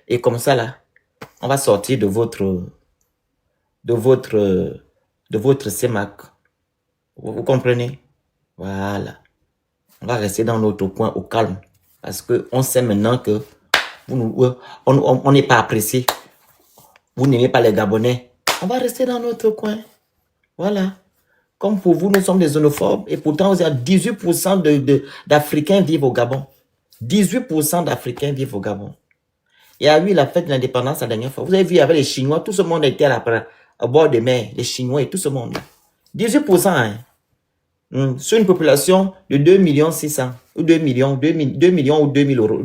Et comme ça, là, on va sortir de votre CEMAC. Vous comprenez? Voilà. On va rester dans notre coin au calme. Parce qu'on sait maintenant que on n'est pas apprécié. Vous n'aimez pas les Gabonais. On va rester dans notre coin. Voilà. Comme pour vous, nous sommes des xénophobes. Et pourtant, vous avez 18% d'Africains vivent au Gabon. 18% d'Africains vivent au Gabon. Il y a eu la fête de l'indépendance la dernière fois. Vous avez vu avec les Chinois, tout ce monde était là au bord de mer. Les Chinois et tout ce monde. 18%, hein. Sur une population de 2 600 000 ou 2 millions, 2 millions ou 2 000 euros,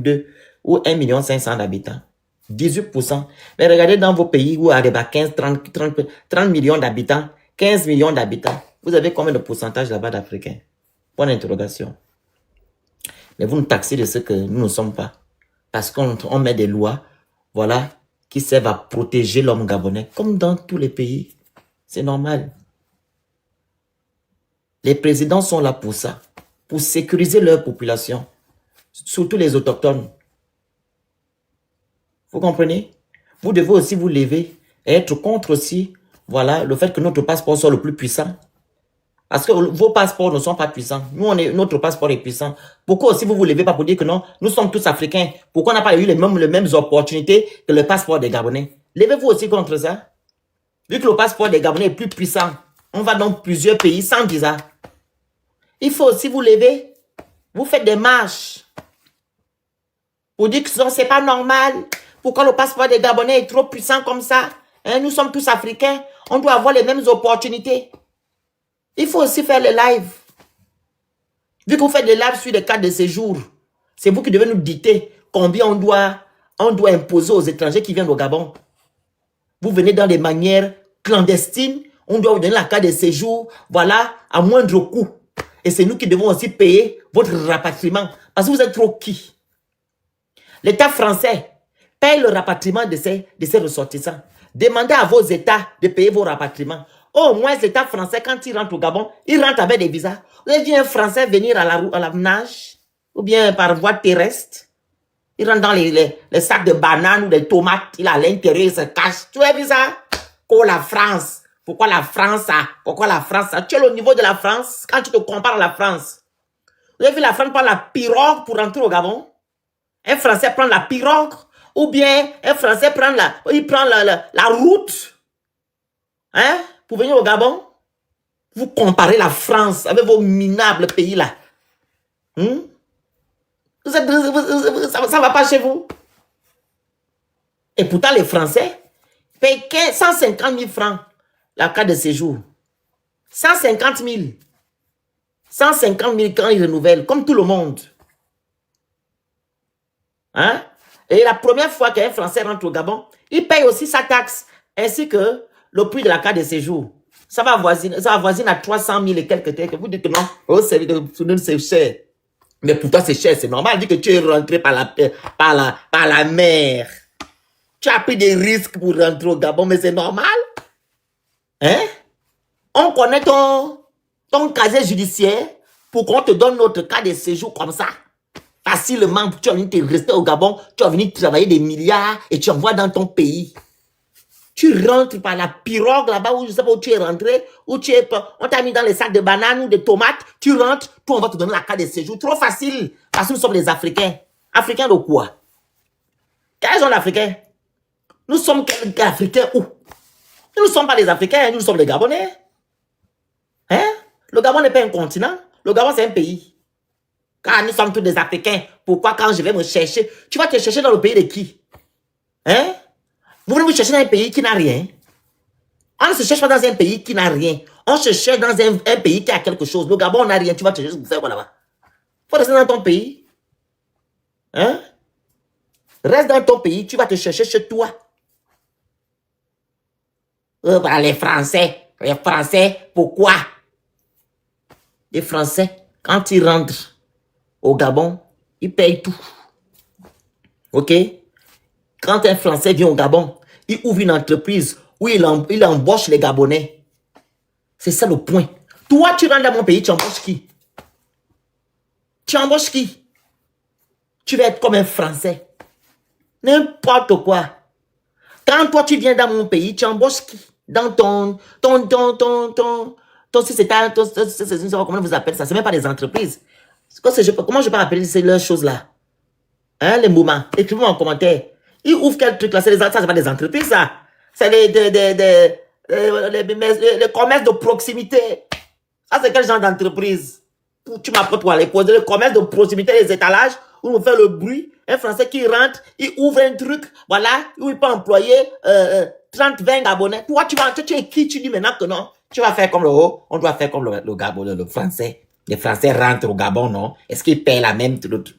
ou 1 million 500 d'habitants. 18%. Mais regardez dans vos pays où il y a 15, 30 millions d'habitants, 15 millions d'habitants. Vous avez combien de pourcentage là-bas d'Africains? Point d'interrogation. Mais vous nous taxez de ce que nous ne sommes pas. Parce qu'on met des lois, voilà, qui servent à protéger l'homme gabonais, comme dans tous les pays. C'est normal. Les présidents sont là pour ça, pour sécuriser leur population, surtout les autochtones. Vous comprenez? Vous devez aussi vous lever et être contre aussi, voilà, le fait que notre passeport soit le plus puissant. Parce que vos passeports ne sont pas puissants. Nous, notre passeport est puissant. Pourquoi aussi vous vous levez pas pour dire que non, nous sommes tous africains? Pourquoi on n'a pas eu les mêmes opportunités que le passeport des Gabonais? Levez-vous aussi contre ça. Vu que le passeport des Gabonais est plus puissant, on va dans plusieurs pays sans visa. Il faut aussi vous lever. Vous faites des marches pour dire que ce n'est pas normal. Pourquoi le passeport des Gabonais est trop puissant comme ça? Hein, nous sommes tous africains. On doit avoir les mêmes opportunités. Il faut aussi faire les lives. Vu que vous faites des lives sur les cartes de séjour, c'est vous qui devez nous dicter combien on doit imposer aux étrangers qui viennent au Gabon. Vous venez dans des manières clandestines. On doit vous donner la carte de séjour, voilà, à moindre coût. Et c'est nous qui devons aussi payer votre rapatriement. Parce que vous êtes trop qui? L'État français paye le rapatriement de ces ressortissants. Demandez à vos États de payer vos rapatriements. Au moins, l'État français, quand il rentre au Gabon, il rentre avec des visas. Vous avez vu un Français venir à la nage ou bien par voie terrestre? Il rentre dans les sacs de bananes ou des tomates. Il est à l'intérieur, il se cache. Tu as vu ça? Oh, la France. Pourquoi la France a? Pourquoi la France a? Tu es au niveau de la France quand tu te compares à la France. Vous avez vu la France prendre la pirogue pour rentrer au Gabon? Un Français prend la pirogue ou bien un Français prend la route, hein, pour venir au Gabon. Vous comparez la France avec vos minables pays là. Ça ne va pas chez vous. Et pourtant les Français payent 150 000 francs la carte de séjour. 150 000. 150 000 quand ils renouvellent, comme tout le monde. Hein? Et la première fois qu'un Français rentre au Gabon, il paye aussi sa taxe, ainsi que le prix de la carte de séjour. Ça va avoisiner à 300 000 et quelques. Vous dites que non, c'est cher. Mais pour toi, c'est cher, c'est normal. Dit que tu es rentré par la mer. Tu as pris des risques pour rentrer au Gabon, mais c'est normal. Hein? On connaît ton casier judiciaire pour qu'on te donne notre carte de séjour comme ça. Facilement, tu vas venir te rester au Gabon, tu vas venir travailler des milliards et tu envoies dans ton pays. Tu rentres par la pirogue là-bas où je ne sais pas où tu es rentré, on t'a mis dans les sacs de bananes ou de tomates, tu rentres, toi on va te donner la carte de séjour. Trop facile, parce que nous sommes les Africains. Africains de quoi? Quels sont les Africains? Nous sommes quels Africains où? Nous ne sommes pas les Africains, nous sommes les Gabonais. Hein? Le Gabon n'est pas un continent, le Gabon c'est un pays. Car nous sommes tous des Africains. Pourquoi quand je vais me chercher, tu vas te chercher dans le pays de qui? Hein? Vous voulez vous chercher dans un pays qui n'a rien? On ne se cherche pas dans un pays qui n'a rien. On se cherche dans un pays qui a quelque chose. Le Gabon n'a rien. Tu vas te chercher pour faire quoi là-bas? Il faut rester dans ton pays. Hein? Reste dans ton pays. Tu vas te chercher chez toi. Les Français. Les Français, pourquoi? Les Français, quand ils rentrent au Gabon, ils payent tout. Ok? Quand un Français vient au Gabon, il ouvre une entreprise où il embauche les Gabonais. C'est ça le point. Toi, tu rentres dans mon pays, tu embauches qui? Tu embauches qui? Tu vas être comme un Français. N'importe quoi. Quand toi, tu viens dans mon pays, tu embauches qui? Dans si c'est comment vous appelez ça? C'est même pas des entreprises. Comment je peux appeler ces leurs choses-là? Hein, les moments. Écrivez-moi en commentaire. Ils ouvrent quel truc là? Ça, c'est pas des entreprises, ça. C'est les commerces de proximité. Ça, c'est quel genre d'entreprise? Tu m'apprends toi les poser le commerce de proximité, les étalages, où on fait le bruit. Un Français qui rentre, il ouvre un truc, voilà, où il peut employer 30, 20 Gabonais. Toi, tu es qui? Tu dis maintenant que non. Tu vas faire comme on doit faire comme le Gabon, le Français. Les Français rentrent au Gabon, non? Est-ce qu'ils paient la même truc?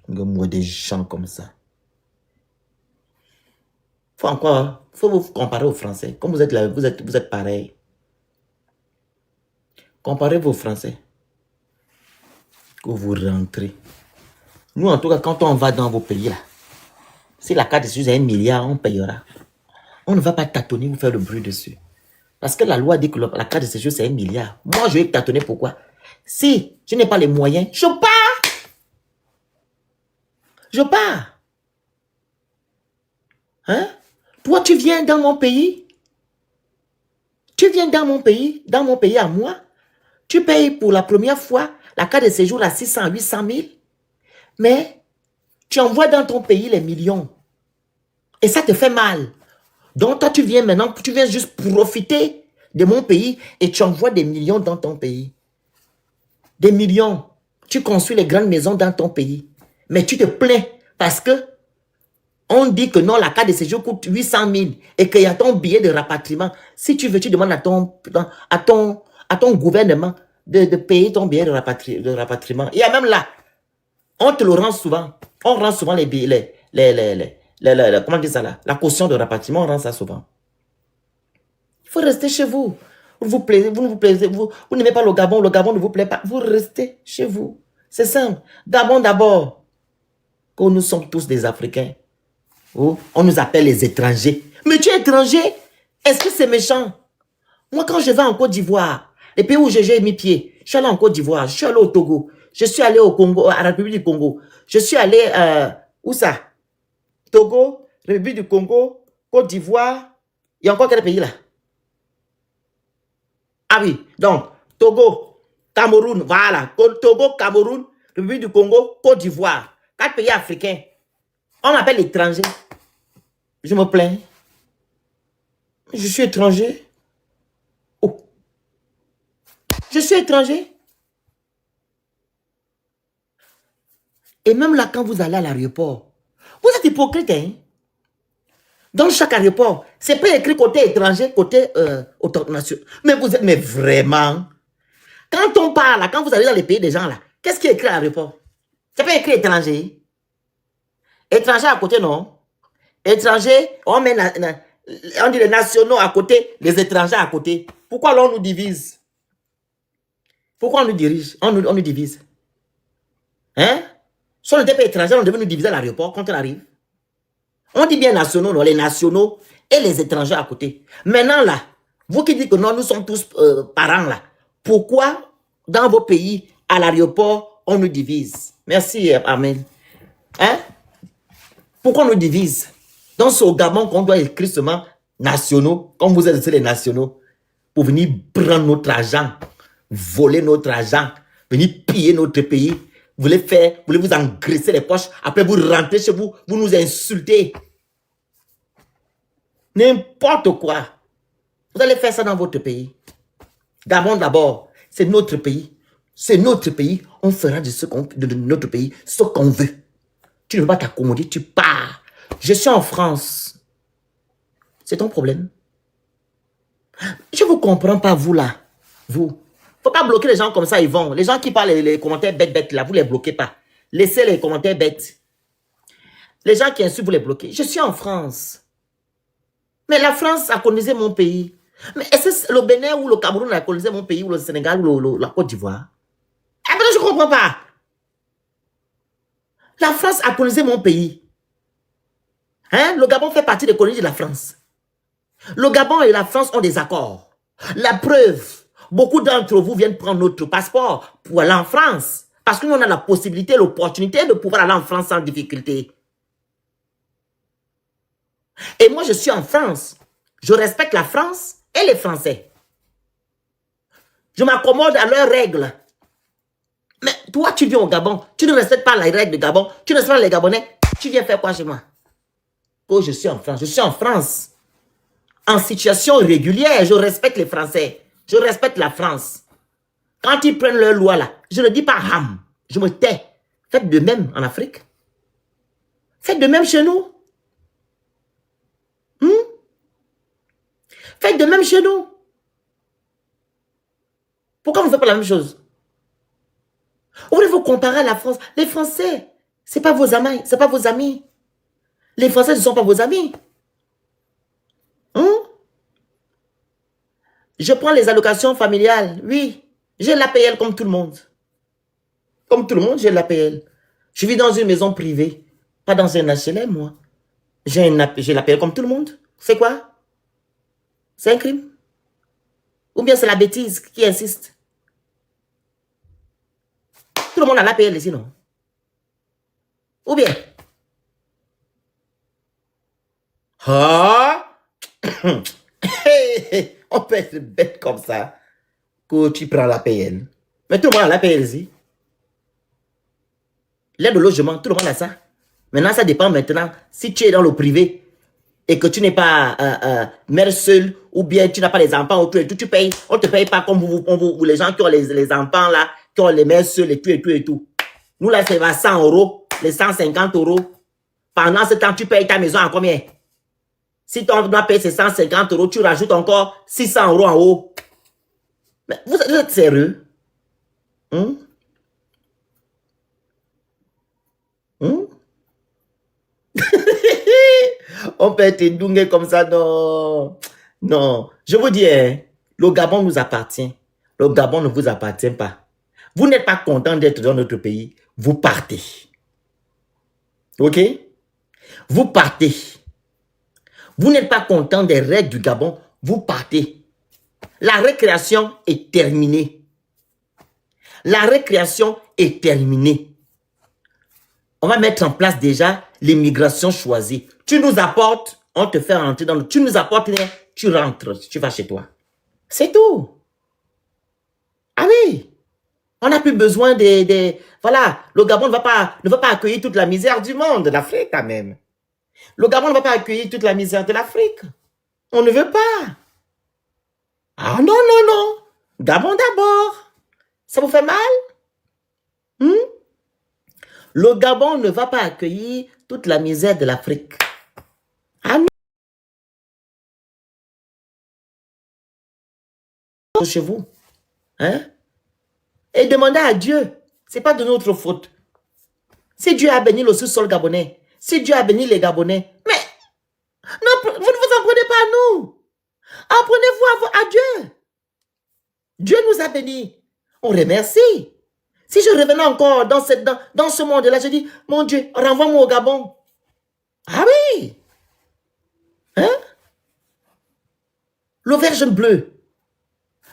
Moi, des gens comme ça. Faut vous comparer aux Français. Comme vous êtes là, vous êtes pareil. Comparez vos Français. Que vous rentrez. Nous, en tout cas, quand on va dans vos pays, là, si la carte de séjour est 1 milliard, on payera. On ne va pas tâtonner ou faire le bruit dessus. Parce que la loi dit que la carte de séjour, c'est 1 milliard. Moi, je vais tâtonner pourquoi? Si je n'ai pas les moyens, je pars. Je pars. Hein? Toi, tu viens dans mon pays. Tu viens dans mon pays à moi. Tu payes pour la première fois la carte de séjour à 600, 800 000. Mais tu envoies dans ton pays les millions. Et ça te fait mal. Donc toi, tu viens maintenant, tu viens juste profiter de mon pays et tu envoies des millions dans ton pays. Des millions. Tu construis les grandes maisons dans ton pays. Mais tu te plains parce que on dit que non, la carte de séjour coûte 800 000 et qu'il y a ton billet de rapatriement. Si tu veux, tu demandes à ton gouvernement de payer ton billet de rapatriement. Il y a même là, on te le rend souvent. On rend souvent les billets, comment dire ça là? La caution de rapatriement, on rend ça souvent. Il faut rester chez vous. Vous ne vous plaisez, vous n'aimez pas le Gabon ne vous plaît pas. Vous restez chez vous. C'est simple. Gabon d'abord. Que nous sommes tous des Africains. Oh, on nous appelle les étrangers. Mais tu es étranger? Est-ce que c'est méchant? Moi, quand je vais en Côte d'Ivoire, les pays où j'ai mis pied, je suis allé en Côte d'Ivoire, je suis allé au Togo, je suis allé au Congo, à la République du Congo, je suis allé, où ça? Togo, République du Congo, Côte d'Ivoire, il y a encore quel pays là? Ah oui, donc, Togo, Cameroun, voilà, Togo, Cameroun, République du Congo, Côte d'Ivoire, 4 pays africains. On m'appelle étranger. Je me plains. Je suis étranger. Oh. Je suis étranger. Et même là, quand vous allez à l'aéroport, vous êtes hypocrite, hein? Dans chaque aéroport, c'est pas écrit côté étranger, côté autorisation. Mais vous êtes, mais vraiment. Quand on parle, quand vous allez dans les pays des gens là, qu'est-ce qui est écrit à l'aéroport? C'est pas écrit étranger. Étranger à côté, non? Étranger, on dit les nationaux à côté, les étrangers à côté. Pourquoi l'on nous divise? Pourquoi on nous dirige? On nous divise. Hein? Si on n'était pas étrangers, on devait nous diviser à l'aéroport quand on arrive. On dit bien nationaux, non? Les nationaux et les étrangers à côté. Maintenant là, vous qui dites que non, nous sommes tous parents là, pourquoi dans vos pays, à l'aéroport, on nous divise? Merci, Amen. Hein? Pourquoi on nous divise? Donc c'est au Gabon qu'on doit écrire seulement nationaux, comme vous êtes les nationaux, pour venir prendre notre argent, voler notre argent, venir piller notre pays. Vous voulez vous engraisser les poches, après vous rentrez chez vous, vous nous insultez. N'importe quoi. Vous allez faire ça dans votre pays. Gabon d'abord, c'est notre pays. C'est notre pays. On fera de notre pays ce qu'on veut. Tu ne veux pas t'accommoder, tu pars. Je suis en France. C'est ton problème. Je ne vous comprends pas, vous là. Vous. Il ne faut pas bloquer les gens comme ça, ils vont. Les gens qui parlent les commentaires bêtes là, vous ne les bloquez pas. Laissez les commentaires bêtes. Les gens qui insultent, vous les bloquez. Je suis en France. Mais la France a colonisé mon pays. Mais est-ce que le Bénin ou le Cameroun a colonisé mon pays, ou le Sénégal ou la Côte d'Ivoire? Eh bien, je ne comprends pas. La France a colonisé mon pays. Hein? Le Gabon fait partie des colonies de la France. Le Gabon et la France ont des accords. La preuve, beaucoup d'entre vous viennent prendre notre passeport pour aller en France. Parce que nous, on a la possibilité, l'opportunité de pouvoir aller en France sans difficulté. Et moi, je suis en France. Je respecte la France et les Français. Je m'accommode à leurs règles. Mais toi, tu viens au Gabon, tu ne respectes pas les règles du Gabon, tu ne respectes pas les Gabonais, tu viens faire quoi chez moi? Oh, je suis en France, je suis en France. En situation régulière, je respecte les Français. Je respecte la France. Quand ils prennent leur loi là, je ne dis pas ham, je me tais. Faites de même en Afrique. Faites de même chez nous. Faites de même chez nous. Pourquoi vous ne faites pas la même chose? Vous voulez vous comparer à la France? Les Français, ce n'est pas vos amis, c'est pas vos amis. Les Français ne sont pas vos amis. Je prends les allocations familiales, oui. J'ai l'APL comme tout le monde. Comme tout le monde, j'ai l'APL. Je vis dans une maison privée, pas dans un HLM, moi. J'ai l'APL comme tout le monde. C'est quoi? C'est un crime? Ou bien c'est la bêtise qui insiste? Tout le monde a l'APL ici, non? Ou bien? Ah! On peut être bête comme ça que tu prends l'APL. Mais tout le monde a l'APL ici. L'aide au logement, tout le monde a ça. Maintenant, ça dépend maintenant. Si tu es dans le privé et que tu n'es pas mère seule ou bien tu n'as pas les enfants ou tout et tout, tu payes. On ne te paye pas comme vous, les gens qui ont les enfants là, qui ont les mères seules et tout et tout et tout. Nous là, c'est à 100 €, les 150 €. Pendant ce temps, tu payes ta maison à combien? Si tu dois payer ces 150 €, tu rajoutes encore 600 € en haut. Mais vous êtes sérieux? On peut être doué comme ça, non. Non. Je vous dis, hein, le Gabon nous appartient. Le Gabon ne vous appartient pas. Vous n'êtes pas content d'être dans notre pays, vous partez. Ok? Vous partez. Vous n'êtes pas content des règles du Gabon, vous partez. La récréation est terminée. La récréation est terminée. On va mettre en place déjà l'immigration choisie. Tu nous apportes, on te fait rentrer dans le... Tu nous apportes, tu rentres, tu vas chez toi. C'est tout. Ah oui. On n'a plus besoin des... Voilà, le Gabon ne va pas accueillir toute la misère du monde, de l'Afrique quand même. Le Gabon ne va pas accueillir toute la misère de l'Afrique. On ne veut pas. Ah non, non, non. Gabon d'abord. Ça vous fait mal? Le Gabon ne va pas accueillir toute la misère de l'Afrique. Ah non. Chez vous. Hein? Et demandez à Dieu. Ce n'est pas de notre faute. Si Dieu a béni le sous-sol gabonais, si Dieu a béni les Gabonais, mais non, vous ne vous en prenez pas à nous. Apprenez-vous à Dieu. Dieu nous a bénis. On remercie. Si je revenais encore dans ce monde-là, je dis, mon Dieu, renvoie-moi au Gabon. Ah oui. Hein? Le vert jaune bleu.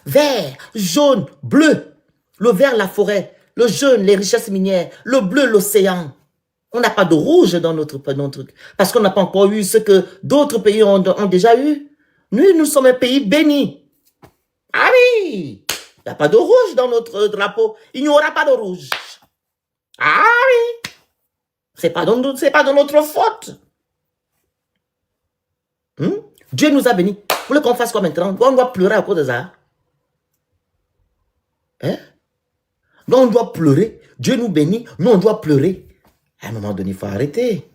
Vert, jaune, bleu. Le vert, la forêt. Le jaune, les richesses minières. Le bleu, l'océan. On n'a pas de rouge dans notre truc. Parce qu'on n'a pas encore eu ce que d'autres pays ont déjà eu. Nous sommes un pays béni. Ah oui. Il n'y a pas de rouge dans notre drapeau. Il n'y aura pas de rouge. Ah oui. C'est pas de notre faute. Dieu nous a bénis. Vous voulez qu'on fasse quoi maintenant? On doit pleurer à cause de ça. Hein? Donc on doit pleurer. Dieu nous bénit. Nous, on doit pleurer. À un moment donné, il faut arrêter.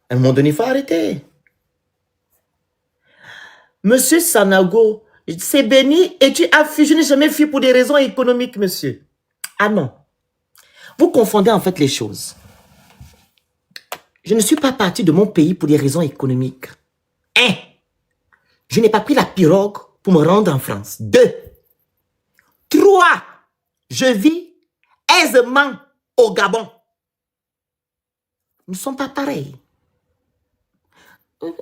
À un moment donné, il faut arrêter. Monsieur Sanogo, c'est béni et tu as fui. Je n'ai jamais fui pour des raisons économiques, monsieur. Ah non. Vous confondez en fait les choses. Je ne suis pas parti de mon pays pour des raisons économiques. 1. Je n'ai pas pris la pirogue pour me rendre en France. 2. 3. Je vis aisément au Gabon. Nous ne sommes pas pareils.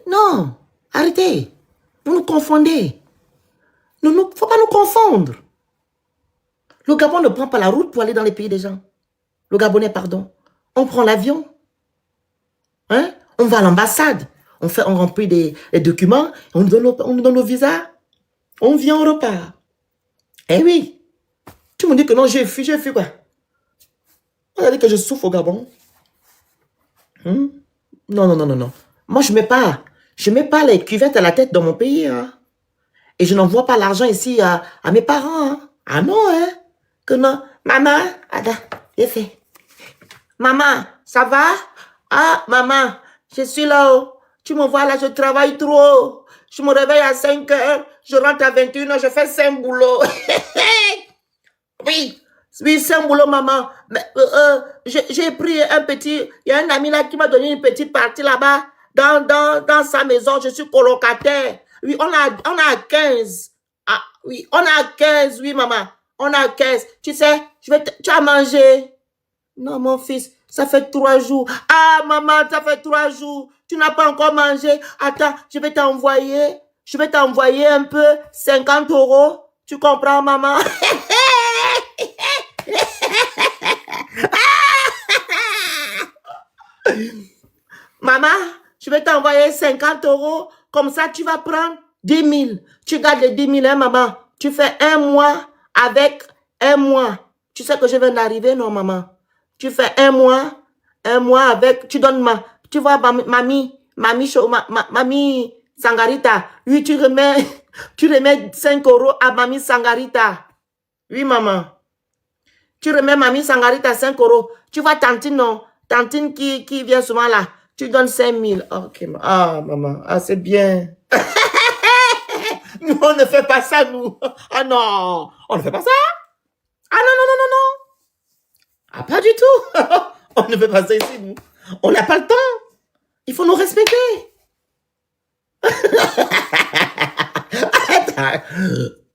Non, arrêtez. Vous nous confondez. Il ne faut pas nous confondre. Le Gabon ne prend pas la route pour aller dans les pays des gens. Le Gabonais, pardon. On prend l'avion. Hein? On va à l'ambassade. on remplit des documents, on nous donne nos visas. On vient, on repart. Eh oui. Tu me dis que non, j'ai fui quoi? On a dit que je souffre au Gabon. Non, non, non, non, non. Moi, je mets pas les cuvettes à la tête dans mon pays. Hein. Et je n'envoie pas l'argent ici à mes parents. Hein. Ah non, hein? Que non. Maman, attends, j'ai fait. Maman, ça va? Ah, maman, je suis là-haut. Tu me vois là, je travaille trop. Je me réveille à 5 heures, je rentre à 21 h, je fais 5 boulots. Oui, oui, 5 boulots, maman. J'ai pris un petit... Il y a un ami là qui m'a donné une petite partie là-bas. Dans sa maison, je suis colocataire. Oui, on a 15. Ah, oui, on a 15, oui, maman. On a 15. Tu sais, tu as mangé. Non, mon fils, ça fait 3 jours. Ah, maman, ça fait 3 jours. Tu n'as pas encore mangé. Attends, je vais t'envoyer un peu 50 €. Tu comprends, maman? Maman, je vais t'envoyer 50 €. Comme ça, tu vas prendre 10 000. Tu gardes les 10 000, hein, maman. Tu fais un mois avec un mois. Tu sais que je viens d'arriver, non, maman? Tu fais un mois avec, tu donnes tu vois, mamie Sangarita. Oui, tu remets 5 € à mamie Sangarita. Oui, maman. Tu remets mamie Sangarita 5 €. Tu vois, tantine, non? Tantine qui vient souvent là. Tu donnes 5 000. Ok, ah, maman. Ah, c'est bien. Nous, on ne fait pas ça, nous. Ah non, on ne fait pas ça. Ah non, non, non, non, non. Ah, pas du tout. On ne fait pas ça ici, nous. On n'a pas le temps. Il faut nous respecter.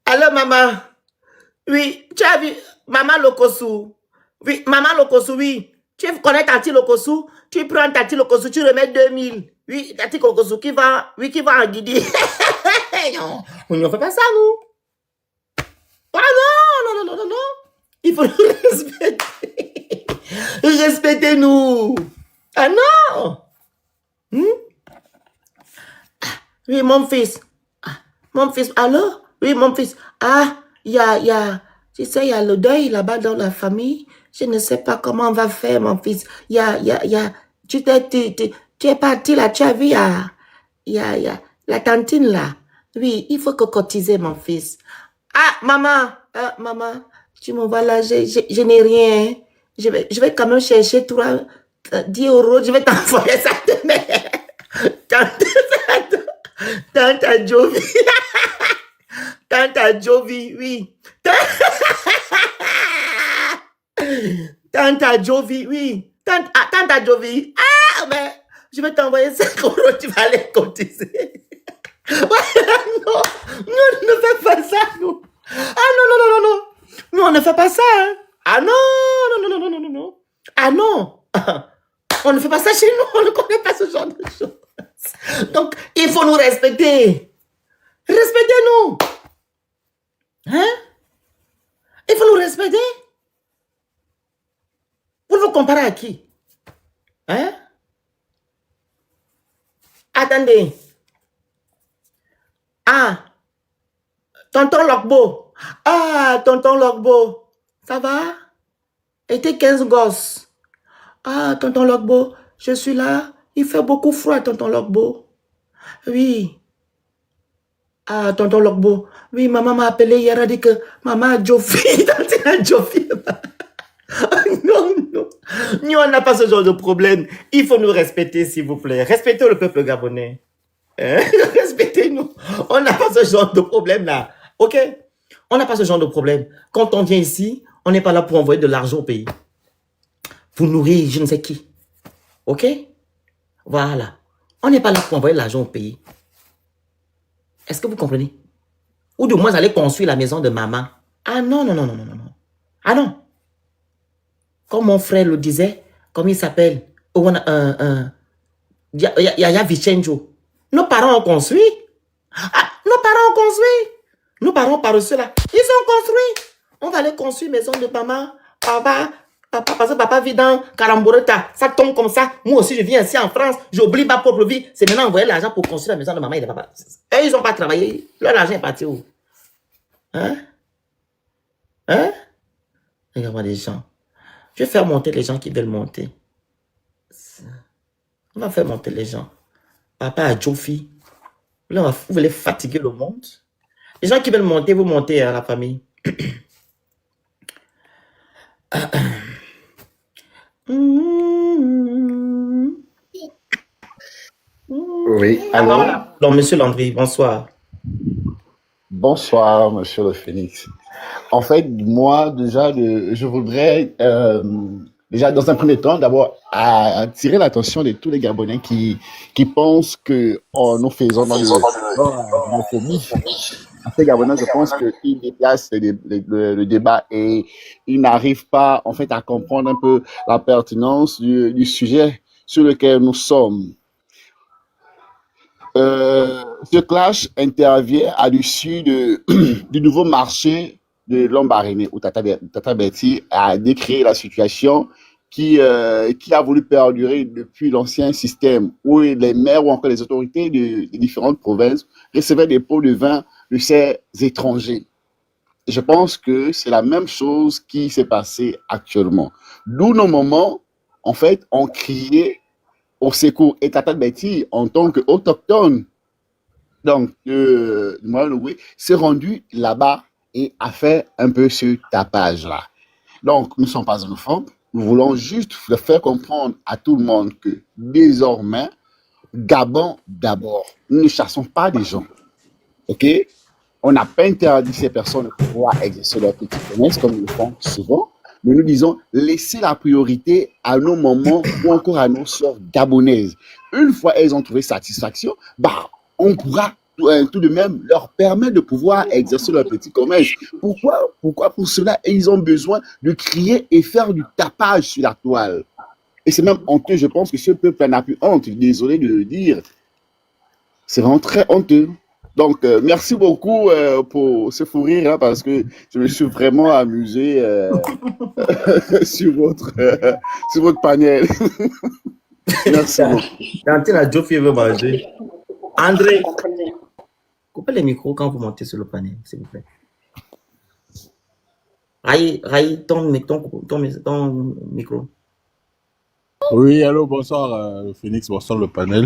Alors, maman. Oui, tu as vu Maman Lokosu. Oui, Maman Lokosu, oui. Tu connais Tati Lokosu. Tu prends Tati Lokosu, tu remets 2 000. Oui, Tati Lokosu qui va en guider. Non, on ne fait pas ça, nous. Ah non, non, non, non, non. Il faut nous respecter. Respectez-nous. Ah non. Oui, mon fils. Mon fils, allô? Oui, mon fils. Ah, tu sais, il y a le deuil là-bas dans la famille. Je ne sais pas comment on va faire, mon fils. Tu es parti là, tu as vu, il y a la tantine là. Oui, il faut que cotiser, mon fils. Ah, maman, tu me vois là, je n'ai rien. Je vais quand même chercher 10 €, je vais t'envoyer ça demain. Tante Jovi. Tante Jovi, oui. Tante Jovi, oui. Tante Jovi. Ah, mais je vais t'envoyer 5 €, tu vas les cotiser. Non, nous, on ne fait pas ça, nous. Ah non, non, non, non, non. Nous, on ne fait pas ça. Hein. Ah non, non, non, non, non, non, non. Ah non. On ne fait pas ça chez nous, on ne connaît pas ce genre de choses. Donc, il faut nous respecter. Respectez-nous. Hein? Il faut nous respecter. Vous vous comparez à qui? Hein? Attendez. Ah, tonton Lokbo. Ah, tonton Lokbo. Ça va? Et tes 15 gosses? Ah, tonton Lokbo, je suis là. Il fait beaucoup froid, tonton Lokbo. Oui. Ah, tonton Lokbo. Oui, maman m'a appelé hier, elle a dit que maman a Jofi. Non, non. Nous, on n'a pas ce genre de problème. Il faut nous respecter, s'il vous plaît. Respectez le peuple gabonais. Hein? Respectez-nous. On n'a pas ce genre de problème là. Ok? On n'a pas ce genre de problème. Quand on vient ici, on n'est pas là pour envoyer de l'argent au pays. Pour nourrir je ne sais qui. Ok? Voilà. On n'est pas là pour envoyer de l'argent au pays. Est-ce que vous comprenez? Ou du moins aller construire la maison de maman. Ah non, non, non, non, non, non. Ah non. Comme mon frère le disait, comme il s'appelle, Yaya Vicenjo. Nos parents ont construit. Ah, nos parents ont construit. Nos parents par cela. Ils ont construit. On va aller construire maison de maman, papa. Papa, parce que papa vit dans Karamboreta, ça tombe comme ça. Moi aussi, je viens ici en France, j'oublie ma propre vie. C'est maintenant envoyer l'argent pour construire la maison de maman et de papa. Eux, ils n'ont pas travaillé. Leur argent est parti où? Hein? Hein? Regarde-moi les gens. Je vais faire monter les gens qui veulent monter. On va faire monter les gens. Papa a Jofi. Là, vous voulez fatiguer le monde? Les gens qui veulent monter, vous montez à la famille. Oui, allô? Donc, monsieur Landry, bonsoir. Bonsoir, monsieur le Phénix. En fait, moi, déjà, je voudrais, déjà, dans un premier temps, d'abord, attirer l'attention de tous les Gabonais qui pensent que nous faisons dans la xénophobie. Ces Gabonais, je pense qu'ils déplacent le débat et ils n'arrivent pas, en fait, à comprendre un peu la pertinence du sujet sur lequel nous sommes. Ce clash intervient à l'issue du nouveau marché de Lambaréné, où Tata Betty a décrit la situation qui a voulu perdurer depuis l'ancien système, où les maires ou encore les autorités des différentes provinces recevaient des pots de vin de ces étrangers. Je pense que c'est la même chose qui s'est passée actuellement. D'où nos moments, en fait, ont crié au secours. Et Tata Betty, en tant qu'autochtone, donc, s'est rendu là-bas et a fait un peu ce tapage-là. Donc, nous ne sommes pas xénophobes. Nous voulons juste faire comprendre à tout le monde que désormais, Gabon d'abord. Nous ne chassons pas des gens. OK? On n'a pas interdit ces personnes de pouvoir exercer leur petit commerce comme ils le font souvent. Mais nous disons, laissez la priorité à nos mamans ou encore à nos sœurs gabonaises. Une fois elles ont trouvé satisfaction, on pourra tout de même leur permettre de pouvoir exercer leur petit commerce. Pourquoi pour cela, ils ont besoin de crier et faire du tapage sur la toile? Et c'est même honteux, je pense que ce peuple n'a plus honte. Désolé de le dire. C'est vraiment très honteux. Donc, merci beaucoup pour ce fou rire, hein, parce que je me suis vraiment amusé sur votre panel. Merci beaucoup. Quand la Joffy veut manger. André, coupez les micros quand vous montez sur le panel, s'il vous plaît. Raï, ton micro. Oui, allô, bonsoir Phoenix, bonsoir le panel.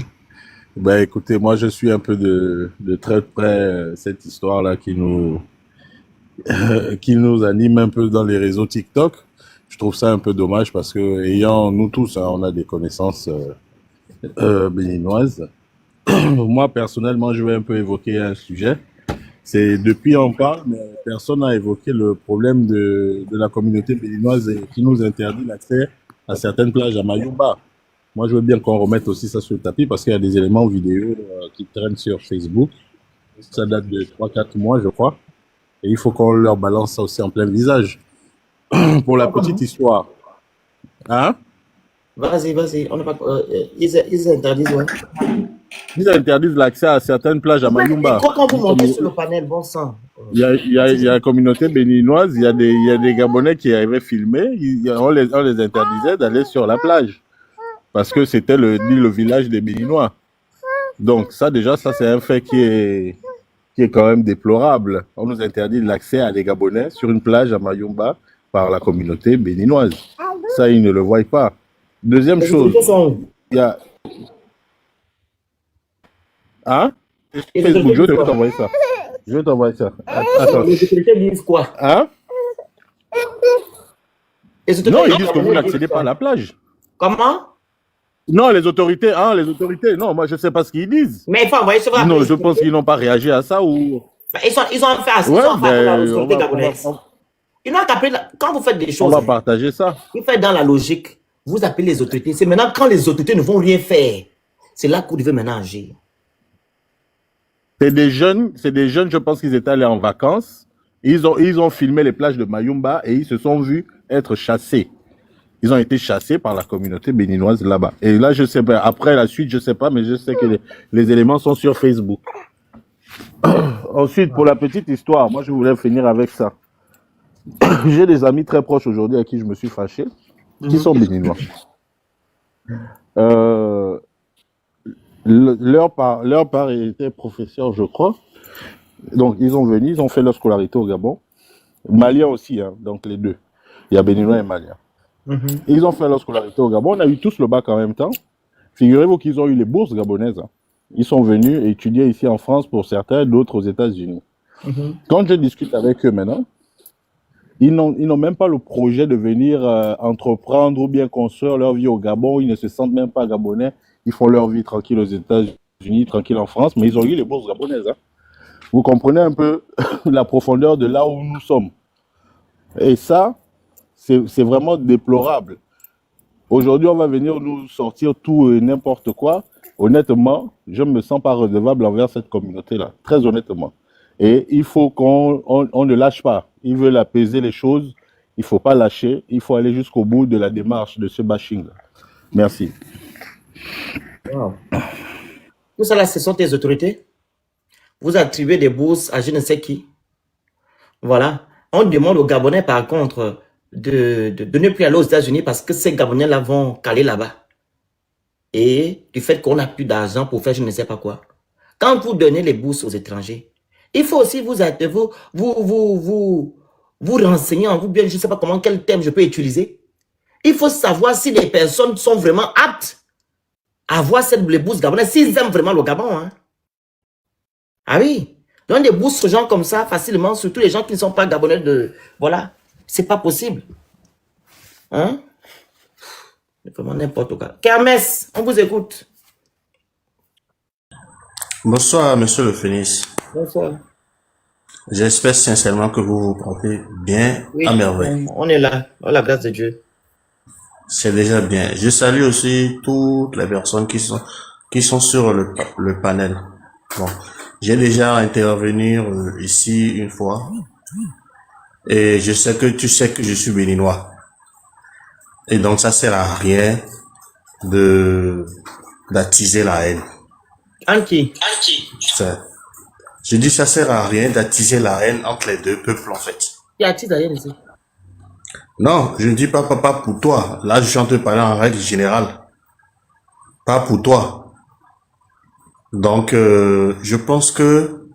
Ben écoutez, moi je suis un peu de très près cette histoire-là qui nous anime un peu dans les réseaux TikTok. Je trouve ça un peu dommage parce que ayant nous tous, hein, on a des connaissances béninoises. Moi personnellement, je vais un peu évoquer un sujet. C'est depuis on parle, mais personne n'a évoqué le problème de la communauté béninoise qui nous interdit l'accès à certaines plages à Mayumba. Moi, je veux bien qu'on remette aussi ça sur le tapis parce qu'il y a des éléments vidéo qui traînent sur Facebook. Ça date de 3-4 mois, je crois. Et il faut qu'on leur balance ça aussi en plein visage. Pour la petite histoire. Hein? Vas-y. On n'a pas, ils interdisent, ouais. Ils interdisent l'accès à certaines plages à Mayumba. Quand vous montez sur le panel, bon sang. Il y a la communauté béninoise, il y a des Gabonais qui arrivaient filmer, on les interdisait d'aller sur la plage. Parce que c'était le village des Béninois. Donc ça déjà, ça c'est un fait qui est quand même déplorable. On nous interdit l'accès à des Gabonais sur une plage à Mayumba par la communauté béninoise. Ça, ils ne le voient pas. Deuxième chose, il y a... Hein? Facebook, je vais t'envoyer ça. Je vais t'envoyer ça. Attends. Les autorités disent quoi? Hein? Non, ils disent que vous n'accédez pas à la plage. Comment? Non, les autorités, non, moi je sais pas ce qu'ils disent. Mais il faut envoyer sur la Non, je pense qu'ils n'ont pas réagi à ça ou... Ils ont fait assez. Ils n'ont qu'à appeler, quand vous faites des choses... On va partager ça. Vous faites dans la logique, vous appelez les autorités. C'est maintenant quand les autorités ne vont rien faire, c'est là que vous devez maintenant agir. C'est des jeunes, je pense qu'ils étaient allés en vacances. Ils ont filmé les plages de Mayumba et ils se sont vus être chassés. Ils ont été chassés par la communauté béninoise là-bas. Et là, je sais pas, après la suite, je sais pas, mais je sais que les éléments sont sur Facebook. Ensuite, pour la petite histoire, moi, je voulais finir avec ça. J'ai des amis très proches aujourd'hui à qui je me suis fâché. qui sont béninois. Euh, leur part était professeur, je crois. Donc, ils ont venu, ils ont fait leur scolarité au Gabon. Maliens aussi, hein, donc les deux. Il y a béninois et maliens. Ils ont fait leur scolarité au Gabon. On a eu tous le bac en même temps. Figurez-vous qu'ils ont eu les bourses gabonaises. Hein. Ils sont venus étudier ici en France pour certains, d'autres aux États-Unis. Quand je discute avec eux maintenant, ils n'ont même pas le projet de venir entreprendre ou bien construire leur vie au Gabon. Ils ne se sentent même pas gabonais. Ils font leur vie tranquille aux États-Unis, tranquille en France, mais ils ont eu les bourses gabonaises. Hein. Vous comprenez un peu la profondeur de là où nous sommes. Et ça, c'est vraiment déplorable. Aujourd'hui, on va venir nous sortir tout et n'importe quoi. Honnêtement, je ne me sens pas redevable envers cette communauté-là, très honnêtement. Et il faut qu'on ne lâche pas. Ils veulent apaiser les choses. Il ne faut pas lâcher. Il faut aller jusqu'au bout de la démarche de ce bashing-là. Merci. Wow. Tout ça là, ce sont tes autorités. Vous attribuez des bourses à je ne sais qui. Voilà. On demande aux Gabonais, par contre, de ne plus aller aux États-Unis parce que ces Gabonais-là vont caler là-bas. Et du fait qu'on n'a plus d'argent pour faire je ne sais pas quoi. Quand vous donnez les bourses aux étrangers, il faut aussi vous renseigner en vous bien, je ne sais pas comment, quel terme je peux utiliser. Il faut savoir si les personnes sont vraiment aptes à avoir les bourses gabonaises, s'ils aiment vraiment le Gabon. Hein. Ah oui, donc des bourses aux gens comme ça, facilement, surtout les gens qui ne sont pas gabonais voilà, c'est pas possible. Hein? Vraiment n'importe quoi. Kermès, on vous écoute. Bonsoir, monsieur le Phénix. Bonsoir. J'espère sincèrement que vous vous portez bien Oui, à merveille. on est là, dans la grâce de Dieu. C'est déjà bien. Je salue aussi toutes les personnes qui sont sur le panel. Bon, j'ai déjà intervenu ici une fois et je sais que tu sais que je suis béninois. Et donc ça sert à rien d'attiser la haine. Anki. Je dis ça sert à rien d'attiser la haine entre les deux peuples en fait. Il y a attise la haine ici. Non, je ne dis pas pour toi. Là, je suis en train de parler en règle générale. Pas pour toi. Donc, je pense que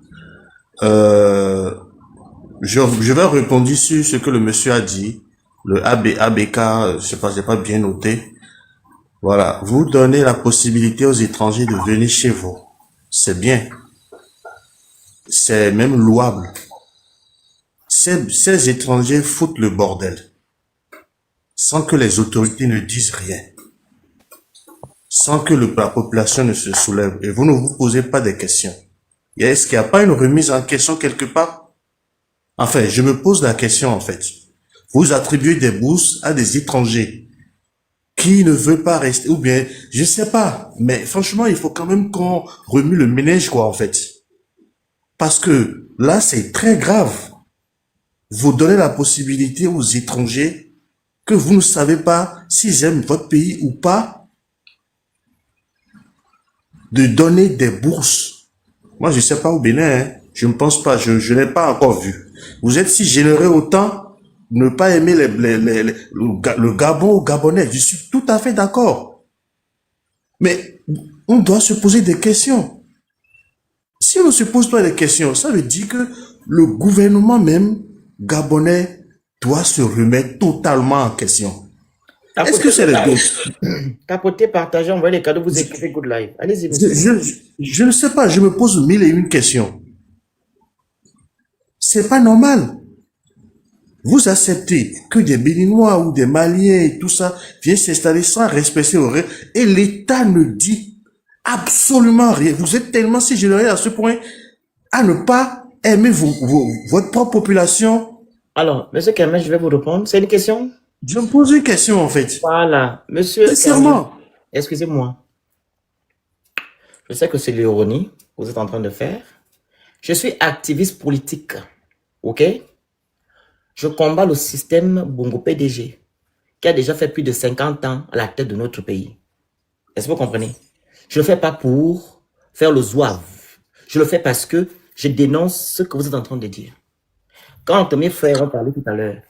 je vais répondre sur ce que le monsieur a dit. Le ABK, je sais pas, j'ai pas bien noté. Voilà. Vous donnez la possibilité aux étrangers de venir chez vous. C'est bien. C'est même louable. Ces étrangers foutent le bordel. Sans que les autorités ne disent rien. Sans que la population ne se soulève. Et vous ne vous posez pas des questions. Est-ce qu'il n'y a pas une remise en question quelque part? Enfin, je me pose la question en fait. Vous attribuez des bourses à des étrangers qui ne veulent pas rester, ou bien, je sais pas, mais franchement, il faut quand même qu'on remue le ménage, quoi, en fait. Parce que là, c'est très grave. Vous donnez la possibilité aux étrangers que vous ne savez pas s'ils aiment votre pays ou pas, de donner des bourses. Moi, je sais pas au Bénin, hein. Je ne pense pas, je n'ai pas encore vu. Vous êtes si généreux autant, ne pas aimer le Gabon ou Gabonais. Je suis tout à fait d'accord. Mais on doit se poser des questions. Si on ne se pose pas des questions, ça veut dire que le gouvernement même gabonais doit se remettre totalement en question. Est-ce que c'est le dos? Tapotez, partagez, envoyez les cadeaux, vous écrivez good live. Allez-y, monsieur. Je ne sais pas, je me pose 1001 questions. C'est pas normal. Vous acceptez que des Béninois ou des Maliens et tout ça viennent s'installer sans respecter aux règles et l'État ne dit absolument rien. Vous êtes tellement si généreux à ce point à ne pas aimer votre propre population. Alors, monsieur Kermès, je vais vous répondre. C'est une question? Je me pose une question en fait. Voilà, monsieur. Sincèrement. Excusez-moi. Je sais que c'est l'ironie que vous êtes en train de faire. Je suis activiste politique. Ok? Je combats le système Bongo PDG, qui a déjà fait plus de 50 ans à la tête de notre pays. Est-ce que vous comprenez? Je ne le fais pas pour faire le zouave. Je le fais parce que je dénonce ce que vous êtes en train de dire. Quand mes frères ont parlé tout à l'heure,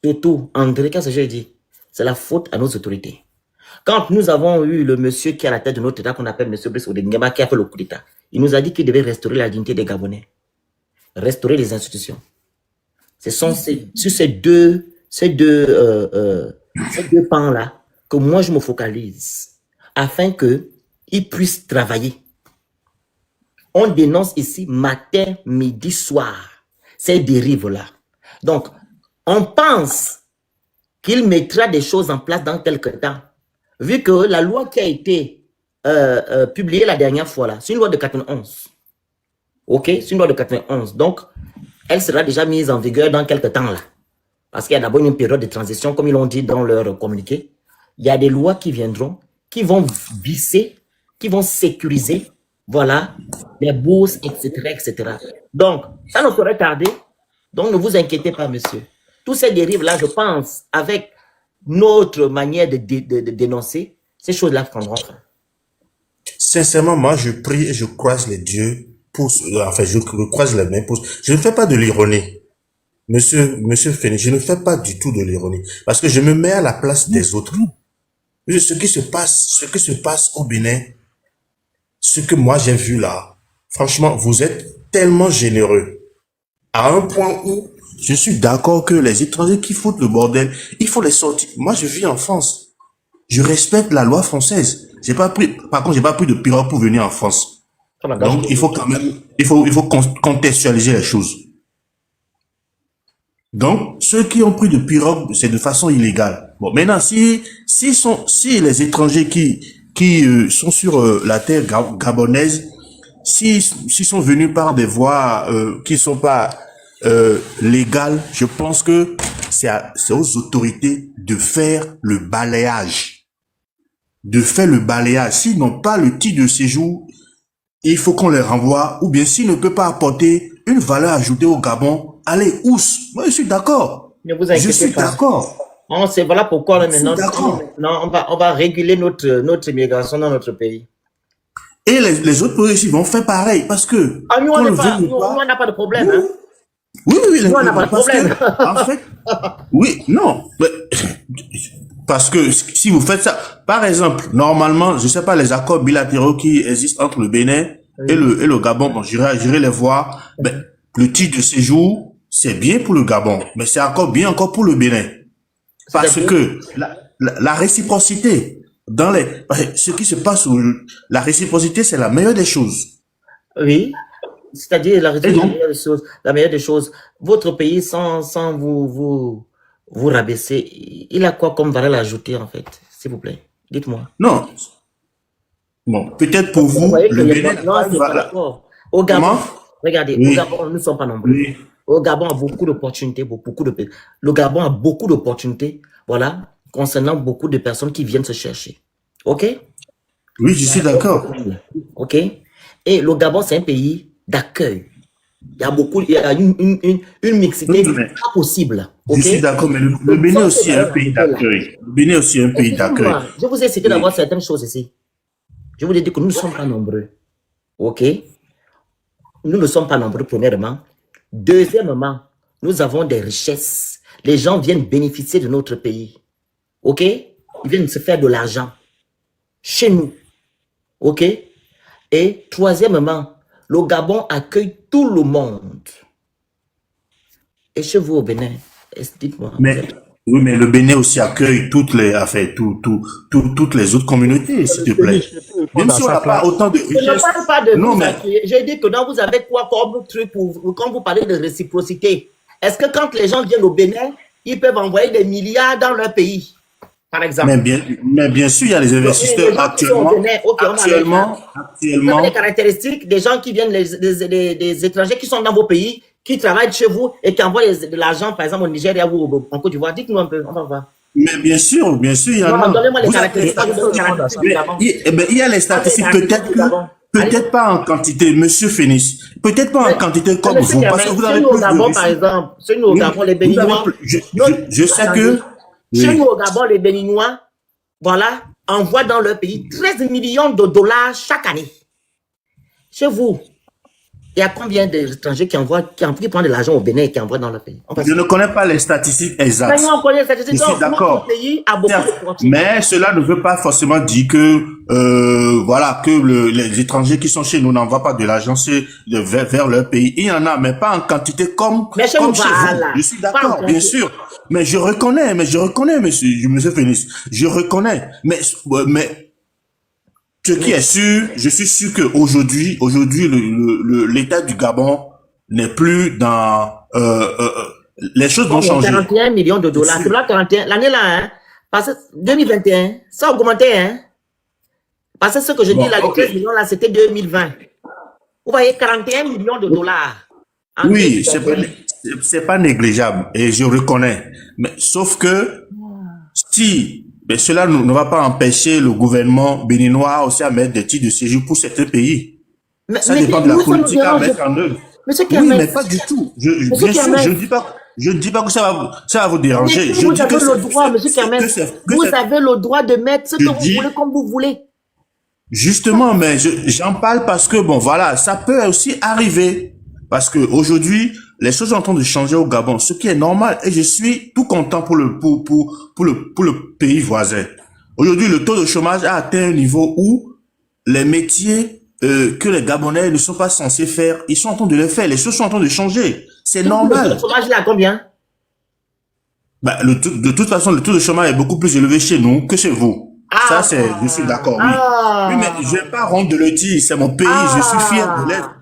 surtout André, qu'est-ce que j'ai dit? c'est la faute à nos autorités. Quand nous avons eu le monsieur qui est à la tête de notre État, qu'on appelle monsieur Brice Oligui, qui a fait le coup d'État, il nous a dit qu'il devait restaurer la dignité des Gabonais, restaurer les institutions. Ce sont sur ces deux pans-là que moi je me focalise, afin qu'ils puissent travailler. On dénonce ici matin, midi, soir, ces dérives-là. Donc, on pense qu'il mettra des choses en place dans quelques temps. Vu que la loi qui a été publiée la dernière fois, là, c'est une loi de 91. OK? C'est une loi de 91. Donc, elle sera déjà mise en vigueur dans quelques temps, là. Parce qu'il y a d'abord une période de transition, comme ils l'ont dit dans leur communiqué. Il y a des lois qui viendront, qui vont visser, qui vont sécuriser, voilà, les bourses, etc., etc. Donc, ça ne saurait tarder. Donc, ne vous inquiétez pas, monsieur. Tous ces dérives-là, je pense, avec notre manière de dénoncer, ces choses-là prendront fin. Sincèrement, moi, je prie et je croise les dieux pour, enfin, je croise les mains pour, je ne fais pas de l'ironie. Monsieur Fénix, je ne fais pas du tout de l'ironie. Parce que je me mets à la place des autres. Ce qui se passe au Bénin, ce que moi j'ai vu là, franchement, vous êtes tellement généreux. À un point où je suis d'accord que les étrangers qui foutent le bordel, il faut les sortir. Moi, je vis en France. Je respecte la loi française. Par contre, j'ai pas pris de pirogue pour venir en France. Donc, il faut quand même, il faut contextualiser les choses. Donc, ceux qui ont pris de pirogue, c'est de façon illégale. Bon, maintenant, si les étrangers qui sont sur la terre gabonaise, s'ils sont venus par des voies qui sont pas légales, je pense que c'est aux autorités de faire le balayage. S'ils n'ont pas le titre de séjour, il faut qu'on les renvoie, ou bien s'ils ne peuvent pas apporter une valeur ajoutée au Gabon, allez, ous. Moi, je suis d'accord. Ne vous inquiétez pas. Je suis d'accord. Voilà pourquoi maintenant, on va réguler notre immigration dans notre pays. Et les autres pays aussi vont faire pareil, parce que... Ah, nous, on n'a pas de problème. Hein. Oui. Nous, on n'a pas de problème. En fait, oui, non. Parce que si vous faites ça, par exemple, normalement, je sais pas, les accords bilatéraux qui existent entre le Bénin et le Gabon, bon, j'irai les voir. Ben, le titre de séjour, c'est bien pour le Gabon, mais c'est encore bien encore pour le Bénin. Parce que la réciprocité, ce qui se passe, la réciprocité, c'est la meilleure des choses. Oui. C'est-à-dire la meilleure des choses. Votre pays, sans vous rabaisser, il a quoi comme valeur ajoutée, en fait? S'il vous plaît, dites-moi. Non. Bon, peut-être pour vous, le Bénin... Non, c'est pas d'accord. Au Gabon, regardez, au Gabon, nous ne sommes pas nombreux. Oui. Au Gabon a beaucoup d'opportunités, le Gabon a beaucoup d'opportunités, voilà, concernant beaucoup de personnes qui viennent se chercher. OK? Oui, je suis d'accord. OK? Et le Gabon, c'est un pays d'accueil. Il y a une mixité pas possible. Okay? Je suis d'accord, mais le Bénin aussi est un pays d'accueil. Le Bénin aussi est un pays d'accueil. Je vous ai cité d'avoir certaines choses ici. Je vous ai dit que nous ne sommes pas nombreux. OK? Nous ne sommes pas nombreux, premièrement. Deuxièmement, nous avons des richesses. Les gens viennent bénéficier de notre pays. OK? Ils viennent se faire de l'argent chez nous. OK? Et troisièmement, le Gabon accueille tout le monde. Et chez vous au Bénin, dites-moi. Oui, mais le Bénin aussi accueille toutes les autres communautés, s'il te plaît. Même si on n'a pas autant de richesses. Je ne parle pas de vous accueillir. J'ai dit que vous avez quoi comme truc quand vous parlez de réciprocité. Est-ce que quand les gens viennent au Bénin, ils peuvent envoyer des milliards dans leur pays, par exemple? Mais bien sûr, il y a les investisseurs actuellement. Vous avez des caractéristiques des gens qui viennent, des étrangers qui sont dans vos pays, qui travaillent chez vous et qui envoient de l'argent, par exemple, au Nigeria ou en Côte d'Ivoire. Dites-nous un peu, on va voir. Mais bien sûr, il y en a. Donnez-moi les caractéristiques. Il y a les statistiques, peut-être pas en quantité, monsieur Fénix. Peut-être pas en quantité comme vous, parce que vous avez plus de Gabon, par exemple, chez nous au Gabon, les Béninois. Je sais que... Chez nous au Gabon, les Béninois, voilà, envoient dans leur pays 13 millions de dollars chaque année. Chez vous, Il y a combien d'étrangers qui prennent de l'argent au Bénin et qui envoient dans le pays? Je ne connais pas les statistiques exactes. On connaît les statistiques. Je suis d'accord. Notre pays a beaucoup de Mais cela ne veut pas forcément dire que voilà que les étrangers qui sont chez nous n'envoient pas de l'argent vers leur pays. Il y en a, mais pas en quantité comme chez vous. Je suis d'accord, bien sûr. Mais je reconnais, monsieur Phoenix, je reconnais. Mais ce qui est sûr, je suis sûr que aujourd'hui, l'État du Gabon n'est plus dans les choses vont changer. 41 millions de dollars. C'est là 41 l'année là, hein. Parce que 2021, ça a augmenté, hein. Parce que ce que je dis là, les 13 millions là, c'était 2020. Vous voyez, 41 millions de dollars. Oui, c'est pas négligeable et je reconnais. Mais sauf que si cela ne va pas empêcher le gouvernement béninois aussi à mettre des titres de séjour pour certains pays. Ça dépend de la politique à mettre en œuvre. Oui, mais pas du tout. Bien sûr, je ne dis pas que ça va vous déranger. Vous avez le droit, monsieur Kermès. Vous avez le droit de mettre ce que vous voulez comme vous voulez. Justement, mais j'en parle parce que bon, voilà, ça peut aussi arriver. Parce que aujourd'hui, les choses sont en train de changer au Gabon, ce qui est normal. Et je suis tout content pour le pays voisin. Aujourd'hui, le taux de chômage a atteint un niveau où les métiers que les Gabonais ne sont pas censés faire, ils sont en train de les faire. Les choses sont en train de changer. C'est normal. Le chômage, il est à combien? De toute façon, le taux de chômage est beaucoup plus élevé chez nous que chez vous. Ça, je suis d'accord, oui. Oui, mais je vais pas honte de le dire. C'est mon pays. Je suis fier de l'être.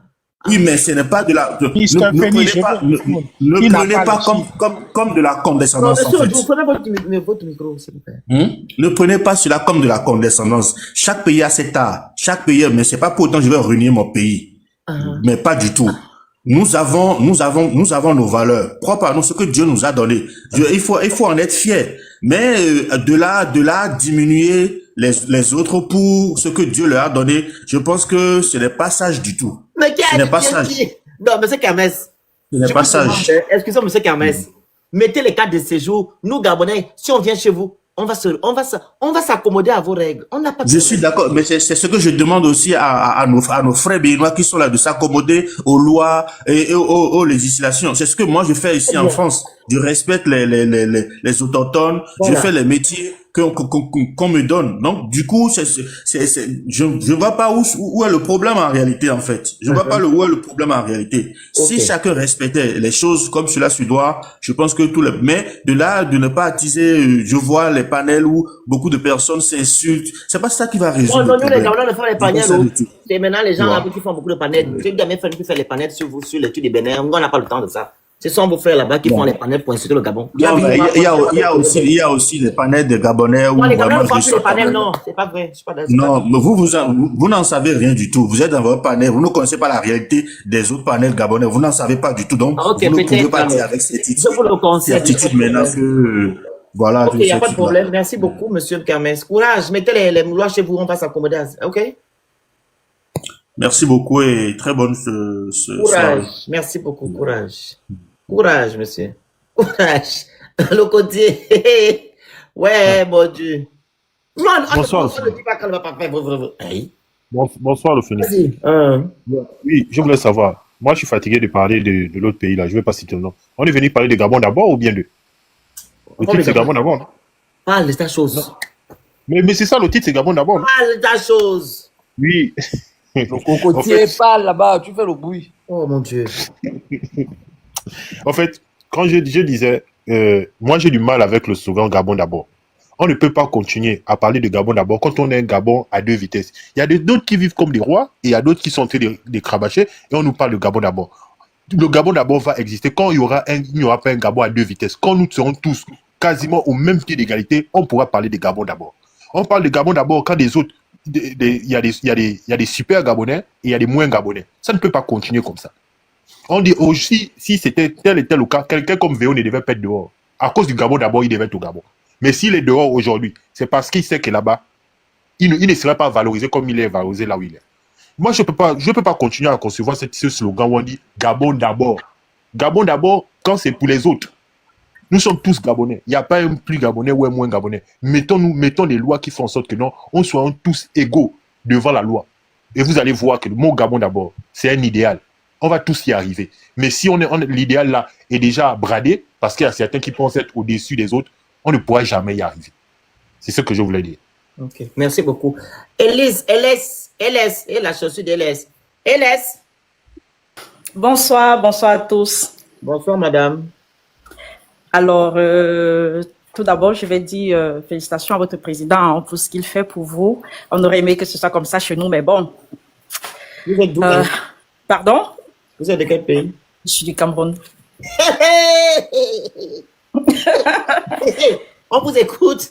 Oui, mais ce n'est pas de la... Ne prenez pas comme de la condescendance, en fait. Vous prenez votre micro, s'il vous plaît. Ne prenez pas cela comme de la condescendance. Chaque pays a ses art. Chaque pays, mais c'est pas pour autant que je vais renier mon pays. Mais pas du tout. Nous avons nos valeurs propres à nous, ce que Dieu nous a donné. Il faut en être fier. Mais de là diminuer les autres pour ce que Dieu leur a donné, je pense que ce n'est pas sage du tout. Mais ce n'est pas sage. Non, monsieur Kermès. Ce n'est pas sage. Excusez-moi, monsieur Kermès. Mettez les cartes de séjour. Nous, Gabonais, si on vient chez vous, on va s'accommoder à vos règles. On n'a pas. Je suis d'accord, mais c'est ce que je demande aussi à nos frères béninois qui sont là de s'accommoder aux lois et aux législations. C'est ce que moi je fais ici en France. Je respecte les autochtones. Voilà. Je fais les métiers qu'on me donne. Donc du coup, je vois pas où est le problème en réalité en fait. Je vois pas où est le problème en réalité. Si chacun respectait les choses comme cela se doit, je pense que mais de là de ne pas attiser, je vois les panels où beaucoup de personnes s'insultent. C'est pas ça qui va résoudre. Non, nous les Gabonais ne font les panels. C'est maintenant les gens là qui font beaucoup de panels. J'ai jamais fait les panels sur l'étude des Bénin. On n'a pas le temps de ça. Ce sont vos frères là-bas qui font les panels pour insulter le Gabon. Il y a aussi les panels des Gabonais. Non, les Gabonais ne font plus les panels, non. C'est pas vrai. Non, mais vous n'en savez rien du tout. Vous êtes dans votre panel. Vous ne connaissez pas la réalité des autres panels gabonais. Vous n'en savez pas du tout. Donc, vous ne pouvez pas dire avec cette attitude maintenant que, voilà. Ok, il n'y a pas de problème. Merci beaucoup, monsieur Kermès. Courage. Mettez les lois chez vous. On va s'accommoder. Ok? Merci beaucoup et très bonne courage. Merci beaucoup. Courage. Courage, monsieur. Courage. Le côté. Ouais, mon Dieu. Bonsoir. Bonsoir, le Phoenix. Oui, je voulais savoir. Moi, je suis fatigué de parler de l'autre pays, là. Je ne vais pas citer le nom. On est venu parler de Gabon d'abord ou bien de... Le titre, c'est Gabon d'abord, non? Parle de ta chose. Mais c'est ça, le titre, c'est Gabon d'abord. Parle de ta chose. Oui. Le cocotier parle là-bas, tu fais le bruit. Oh mon Dieu. En fait, quand je disais, moi j'ai du mal avec le slogan Gabon d'abord. On ne peut pas continuer à parler de Gabon d'abord quand on est un Gabon à deux vitesses. Il y a d'autres qui vivent comme des rois et il y a d'autres qui sont en train de cravacher et on nous parle de Gabon d'abord. Le Gabon d'abord va exister quand il n'y aura pas un Gabon à deux vitesses. Quand nous serons tous quasiment au même pied d'égalité, on pourra parler de Gabon d'abord. On parle de Gabon d'abord quand des autres, il y a des super Gabonais et il y a des moins Gabonais. Ça ne peut pas continuer comme ça. On dit aussi, si c'était tel et tel cas, quelqu'un comme Véo ne devait pas être dehors. À cause du Gabon d'abord, il devait être au Gabon. Mais s'il est dehors aujourd'hui, c'est parce qu'il sait que là-bas, il ne serait pas valorisé comme il est valorisé là où il est. Moi, je peux pas continuer à concevoir ce slogan où on dit Gabon d'abord. Gabon d'abord quand c'est pour les autres. Nous sommes tous Gabonais. Il n'y a pas un plus Gabonais ou un moins Gabonais. Mettons les lois qui font en sorte que non, on soit tous égaux devant la loi. Et vous allez voir que le mot Gabon d'abord, c'est un idéal. On va tous y arriver. Mais si l'idéal là est déjà bradé, parce qu'il y a certains qui pensent être au-dessus des autres, on ne pourra jamais y arriver. C'est ce que je voulais dire. Ok, merci beaucoup. Élise, et la chaussure d'Élise. Élise. Bonsoir, bonsoir à tous. Bonsoir, madame. Alors, tout d'abord, je vais dire félicitations à votre président pour ce qu'il fait pour vous. On aurait aimé que ce soit comme ça chez nous, mais bon. Vous êtes d'où? Pardon? Vous êtes de quel pays? Je suis du Cameroun. On vous écoute.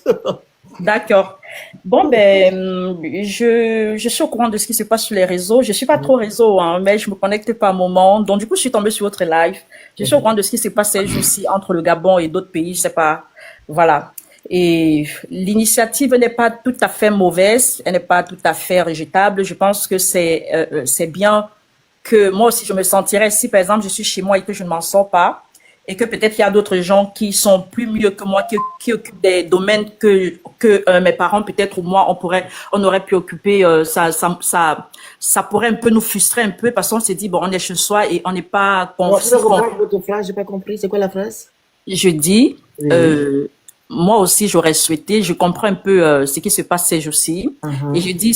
D'accord. Bon, ben, je suis au courant de ce qui se passe sur les réseaux. Je suis pas trop réseau, hein, mais je me connecte par moment. Donc, du coup, je suis tombée sur votre live. Je suis au courant de ce qui se passe ces jours-ci entre le Gabon et d'autres pays. Je sais pas. Voilà. Et l'initiative n'est pas tout à fait mauvaise. Elle n'est pas tout à fait rejetable. Je pense que c'est bien que moi aussi, je me sentirais, si par exemple, je suis chez moi et que je ne m'en sors pas, et que peut-être il y a d'autres gens qui sont plus mieux que moi, qui occupent des domaines que mes parents, peut-être, ou moi, on aurait pu occuper, ça pourrait un peu nous frustrer un peu, parce qu'on s'est dit, bon, on est chez soi et on n'est pas Votre phrase, j'ai pas compris. C'est quoi la phrase? Je dis, Oui. moi aussi, j'aurais souhaité, je comprends un peu ce qui se passe ces jours-ci, et je dis,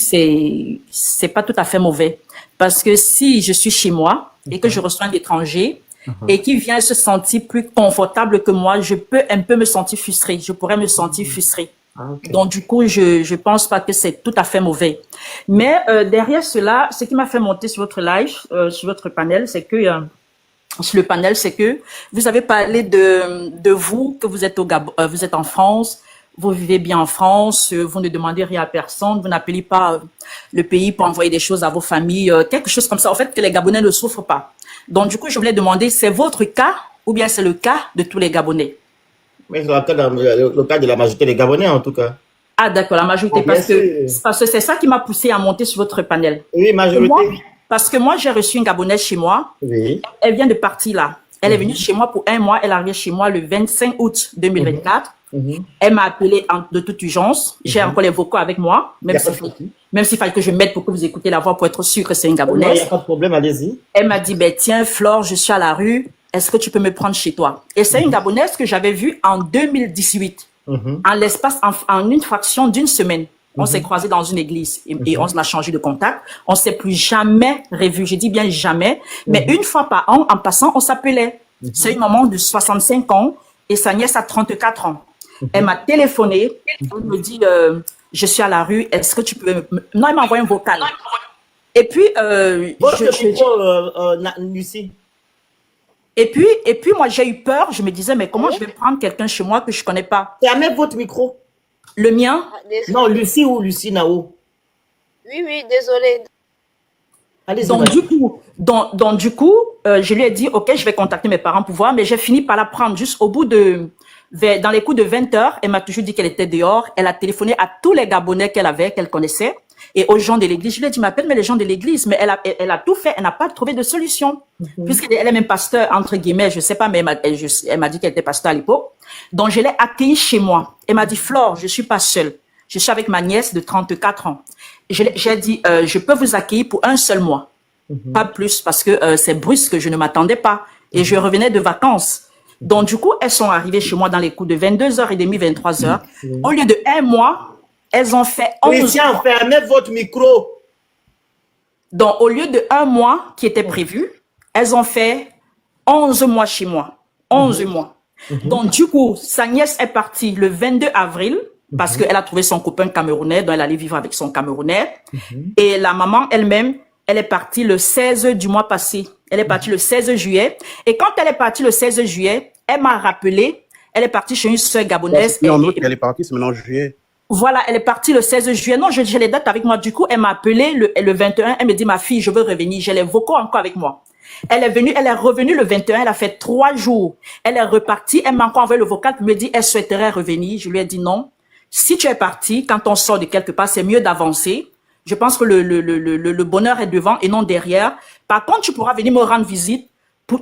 c'est pas tout à fait mauvais. Parce que si je suis chez moi et que je reçois un étranger et qui vient se sentir plus confortable que moi, je peux un peu me sentir frustrée. Je pourrais me sentir frustrée. Okay. Donc, du coup, je pense pas que c'est tout à fait mauvais. Mais derrière cela, ce qui m'a fait monter sur votre live, sur votre panel, c'est que sur le panel, c'est que vous avez parlé de vous, que vous êtes au Gabon, vous êtes en France. Vous vivez bien en France, vous ne demandez rien à personne, vous n'appelez pas le pays pour envoyer des choses à vos familles, quelque chose comme ça. En fait, que les Gabonais ne souffrent pas. Donc, du coup, je voulais demander, c'est votre cas ou bien c'est le cas de tous les Gabonais? Mais c'est le cas de la majorité des Gabonais, en tout cas. Ah, d'accord, la majorité, Bien sûr. parce que c'est ça qui m'a poussé à monter sur votre panel. Oui, majorité. Parce que moi, j'ai reçu une Gabonaise chez moi. Oui. Elle vient de partir là. Elle est venue chez moi pour 1 mois. Elle est arrivée chez moi le 25 août 2024. Elle m'a appelé de toute urgence. J'ai encore les vocaux avec moi, même s'il fallait que je mette pour que vous écoutez la voix pour être sûr que c'est une Il n'y Gabonaise. a pas de problème, allez-y. Elle m'a dit, ben, tiens, Flore, je suis à la rue. Est-ce que tu peux me prendre chez toi? Et c'est une Gabonaise que j'avais vue en 2018. En l'espace, en une fraction d'une semaine. On s'est croisés dans une église et on a changé de contact. On s'est plus jamais revus. Je dis bien jamais. Mais une fois par an, en passant, on s'appelait. C'est une maman de 65 ans et sa nièce a 34 ans. Elle m'a téléphoné. Elle me dit, je suis à la rue. Est-ce que tu peux Non, elle m'a envoyé un vocal. Et puis, Lucie. Et puis, moi, j'ai eu peur. Je me disais, mais comment je vais prendre quelqu'un chez moi que je connais pas? Fermez votre micro. Le mien? Non, Lucie ou Lucie Nao. Oui, désolé. Allez-y. Donc, du coup, je lui ai dit, OK, je vais contacter mes parents pour voir, mais j'ai fini par la prendre juste au bout dans les coups de 20 heures. Elle m'a toujours dit qu'elle était dehors. Elle a téléphoné à tous les Gabonais qu'elle connaissait et aux gens de l'église. Je lui ai dit, m'appelle, mais les gens de l'église, mais elle a tout fait. Elle n'a pas trouvé de solution. Puisqu'elle est même pasteur, entre guillemets, je sais pas, mais elle m'a dit qu'elle était pasteur à l'époque. Donc, je l'ai accueillie chez moi. Elle m'a dit, Flore, je suis pas seule. Je suis avec ma nièce de 34 ans. J'ai dit, je peux vous accueillir pour un seul mois. Pas plus, parce que c'est brusque, je ne m'attendais pas. Et je revenais de vacances. Donc, du coup, elles sont arrivées chez moi dans les coups de 22h30, 23h. Au lieu de 1 mois, elles ont fait 11 Christian, mois. fermez votre micro. Donc, au lieu de 1 mois qui était prévu, elles ont fait 11 mois chez moi. 11 mois. Donc, du coup, sa nièce est partie le 22 avril parce qu'elle a trouvé son copain camerounais, donc elle allait vivre avec son camerounais. Et la maman elle-même, elle est partie le 16 du mois passé. Elle est partie le 16 juillet. Et quand elle est partie le 16 juillet, elle m'a rappelé, elle est partie chez une sœur gabonaise. Et en août, elle est partie, c'est maintenant juillet. Voilà, elle est partie le 16 juillet. Non, j'ai les dates avec moi. Du coup, elle m'a appelé le 21. Elle me dit, ma fille, je veux revenir. J'ai les vocaux encore avec moi. Elle est revenue le 21. Elle a fait 3 jours. Elle est repartie. Elle m'a encore envoyé le vocal pour me dire, elle souhaiterait revenir. Je lui ai dit non. Si tu es parti, quand on sort de quelque part, c'est mieux d'avancer. Je pense que le bonheur est devant et non derrière. Par contre, tu pourras venir me rendre visite.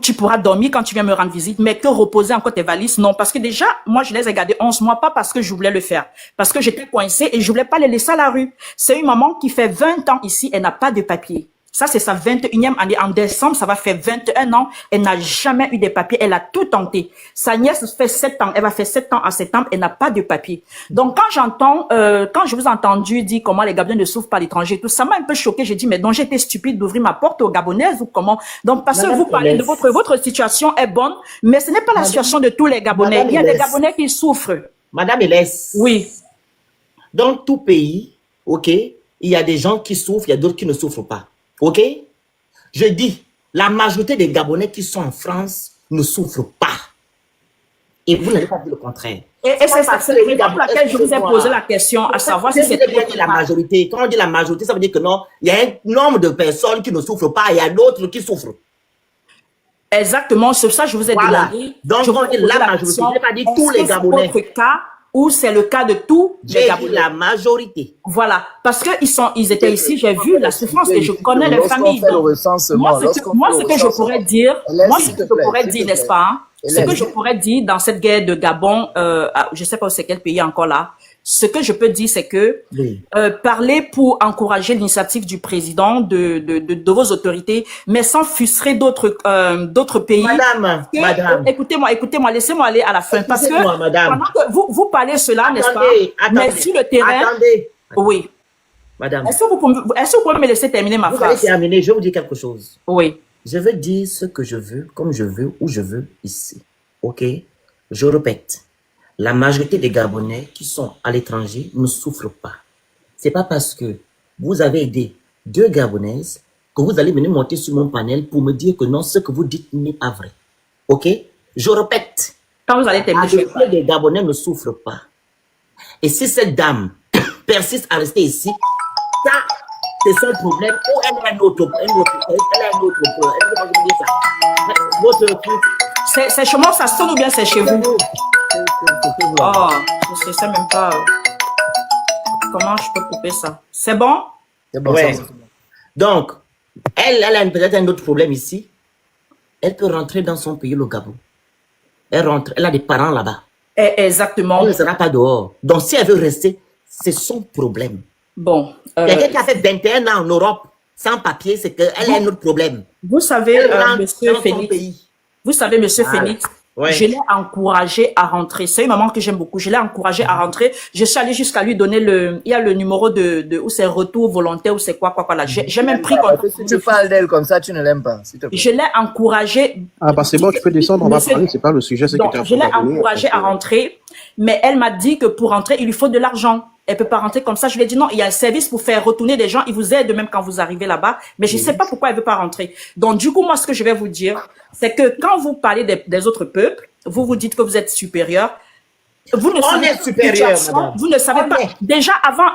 Tu pourras dormir quand tu viens me rendre visite, mais que reposer encore tes valises, non. Parce que déjà, moi, je les ai gardées 11 mois, pas parce que je voulais le faire. Parce que j'étais coincée et je voulais pas les laisser à la rue. C'est une maman qui fait 20 ans ici, elle n'a pas de papier. Ça, c'est sa 21e année. En décembre, ça va faire 21 ans. Elle n'a jamais eu de papiers. Elle a tout tenté. Sa nièce fait 7 ans. Elle va faire 7 ans en septembre. Elle n'a pas de papiers. Donc, quand quand je vous ai entendu dire comment les Gabonais ne souffrent pas à l'étranger, tout ça m'a un peu choqué. J'ai dit, mais donc j'étais stupide d'ouvrir ma porte aux Gabonaises ou comment? Donc, parce que Madame vous parlez de Inès. votre situation est bonne, mais ce n'est pas la Madame, situation de tous les Gabonais. Madame Il y a des Inès. Gabonais qui souffrent. Madame Hélès, Oui. dans tout pays, ok, il y a des gens qui souffrent, il y a d'autres qui ne souffrent pas. Ok? Je dis, la majorité des Gabonais qui sont en France ne souffrent pas. Et vous n'allez pas dire le contraire. Et c'est la raison pour laquelle je vous ai posé la question, à savoir si c'est bien dit la majorité. Quand on dit la majorité, ça veut dire que non, il y a un nombre de personnes qui ne souffrent pas, il y a d'autres qui souffrent. exactement sur ça, je vous ai Voilà. demandé. Donc, je vous on ai dit posé la la majorité. question, Je n'ai pas dit est-ce tous les que c'est Gabonais. votre cas ou c'est le cas de tous les J'ai dit Gabonais? la majorité. Voilà, parce que ils étaient ici, j'ai vu la souffrance et je connais les Lorsqu'on familles. fait le Donc, recensement, moi, ce que je pourrais dire, moi, ce que je pourrais dire, n'est-ce pas, hein, ce que je pourrais dire dans cette guerre de Gabon, je sais pas c'est quel pays encore là, ce que je peux dire, c'est que Oui. parler pour encourager l'initiative du président, de vos autorités, mais sans frustrer d'autres pays. Madame, Que- madame. écoutez-moi, laissez-moi aller à la fin, parce que Excusez-moi, madame. pendant que vous parlez cela, n'est-ce pas, Attendez, mais sur le terrain, attendez. oui. Madame, Est-ce que vous pouvez me laisser terminer ma vous allez phrase? terminer, je vais vous dire quelque chose. Oui. Je veux dire ce que je veux, comme je veux, où je veux, ici. Ok? Je répète, la majorité des Gabonais qui sont à l'étranger ne souffrent pas. C'est pas parce que vous avez aidé 2 Gabonaises que vous allez venir monter sur mon panel pour me dire que non, ce que vous dites n'est pas vrai. Ok? Je répète, Quand vous allez la terminer, je vais majorité des Gabonais ne souffrent pas. Et si cette dame persiste à rester ici, ça, c'est son problème. Ou elle a un autre problème. Elle a un autre problème. Est-ce que moi, je peux dire ça? Votre truc, C'est chez moi, ça sonne ou bien c'est chez vous? Oh, je sais même pas comment je peux couper ça. C'est bon? C'est bon, ouais. ça. Donc, elle a peut-être un autre problème ici. Elle peut rentrer dans son pays, le Gabon. Elle rentre, elle a des parents là-bas. Exactement. Elle ne sera pas dehors. Donc, si elle veut rester, c'est son problème. Bon. Quelqu'un qui a fait 21 ans en Europe sans papier, c'est qu'elle a un autre problème. Vous savez, Elle rentre monsieur dans son Félix, pays. vous savez, monsieur Voilà. Félix, Ouais. je l'ai encouragé à rentrer. C'est une maman que j'aime beaucoup. Je l'ai encouragé à rentrer. Je suis allée jusqu'à lui donner il y a le numéro où c'est retour volontaire ou c'est quoi là. J'ai même pris Parce que si tu parles d'elle comme ça, tu ne l'aimes pas, s'il te plaît. Je l'ai encouragé. Ah, bah c'est bon, tu peux descendre, on va Monsieur- parler, c'est pas le sujet, c'est que Donc, tu as je l'ai encouragée à rentrer, mais elle m'a dit que pour rentrer, il lui faut de l'argent. Elle peut pas rentrer comme ça. Je lui ai dit non, il y a un service pour faire retourner des gens. Ils vous aident même quand vous arrivez là-bas. Mais je sais pas pourquoi elle veut pas rentrer. Donc, du coup, moi, ce que je vais vous dire, c'est que quand vous parlez des autres peuples, vous vous dites que vous êtes supérieur. Vous ne On savez est pas supérieur, la situation, madame. vous ne savez On pas. est. Déjà, avant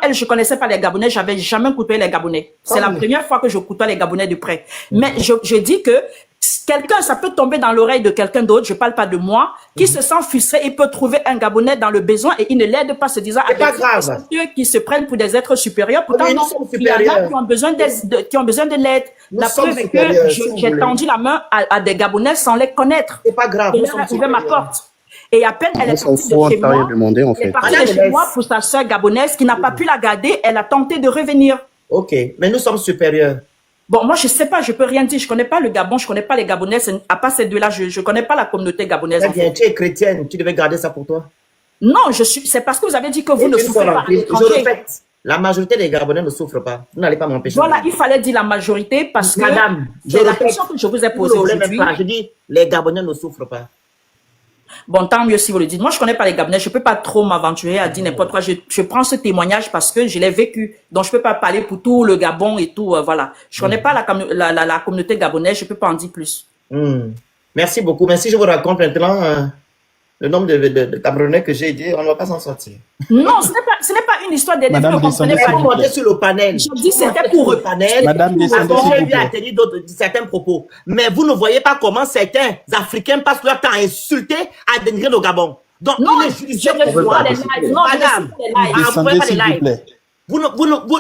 elle, je connaissais pas les Gabonais. J'avais jamais côtoyé les Gabonais. C'est la On est. première fois que je côtoie les Gabonais de près. Mais je dis que quelqu'un, ça peut tomber dans l'oreille de quelqu'un d'autre, je parle pas de moi, qui se sent frustré, il peut trouver un Gabonais dans le besoin et il ne l'aide pas, se disant, C'est pas grave. ceux qui se prennent pour des êtres supérieurs, pourtant, Oui, nous non, sommes il y en a supérieurs. qui ont besoin qui ont besoin de l'aide. Nous La sommes preuve est supérieurs, que si vous j'ai voulez. tendu la main à des Gabonais sans les connaître. C'est pas grave. Et nous là, sommes elle a ouvert ma supérieurs. porte. Et à peine elle est On s'en partie de fout, chez t'as rien moi, demandé en elle est fait. partie de Madame chez Hélès. moi pour sa sœur gabonaise qui n'a pas pu la garder, elle a tenté de revenir. Ok, mais nous sommes supérieurs. Bon, moi, je sais pas, je peux rien dire. Je connais pas le Gabon, je connais pas les Gabonais. À part ces deux-là, je connais pas la communauté gabonaise. Très en bien, fait. tu es chrétienne, tu devais garder ça pour toi. Non, c'est parce que vous avez dit que vous Et ne une fois souffrez pas à rempli, je l'étranger. répète, la majorité des Gabonais ne souffrent pas. Vous n'allez pas m'empêcher. Voilà, il fallait dire la majorité parce que Madame, je c'est la répète, question que je vous ai vous posée ne voulez même aujourd'hui. pas. Je dis, les Gabonais ne souffrent pas. Bon, tant mieux si vous le dites. Moi, je connais pas les Gabonais. Je peux pas trop m'aventurer à dire n'importe quoi. Je prends ce témoignage parce que je l'ai vécu. Donc, je peux pas parler pour tout le Gabon et tout. Voilà. Je connais pas la communauté gabonaise. Je peux pas en dire plus. Merci beaucoup. Merci, je vous raconte maintenant le nombre de Camerounais que j'ai aidés. On ne va pas s'en sortir. Non, ce n'est pas une histoire d'aider. Madame, Vous ne comprenez descendez, pas. Il faut monter sur le panel. Je dis, c'était Montez pour sur le panel. Madame, descendez, Parce que s'il j'ai vous vu plaît. à tenir certains propos. Mais vous ne voyez pas comment certains Africains passent leur temps à insulter, à dénigrer le Gabon. Donc, Non, il est je judiciaire ne pour suis moi. pas les lives. Non, je ne Madame, suis pas les lives. vous ne Descendez, voyez pas les s'il vous lives. plaît.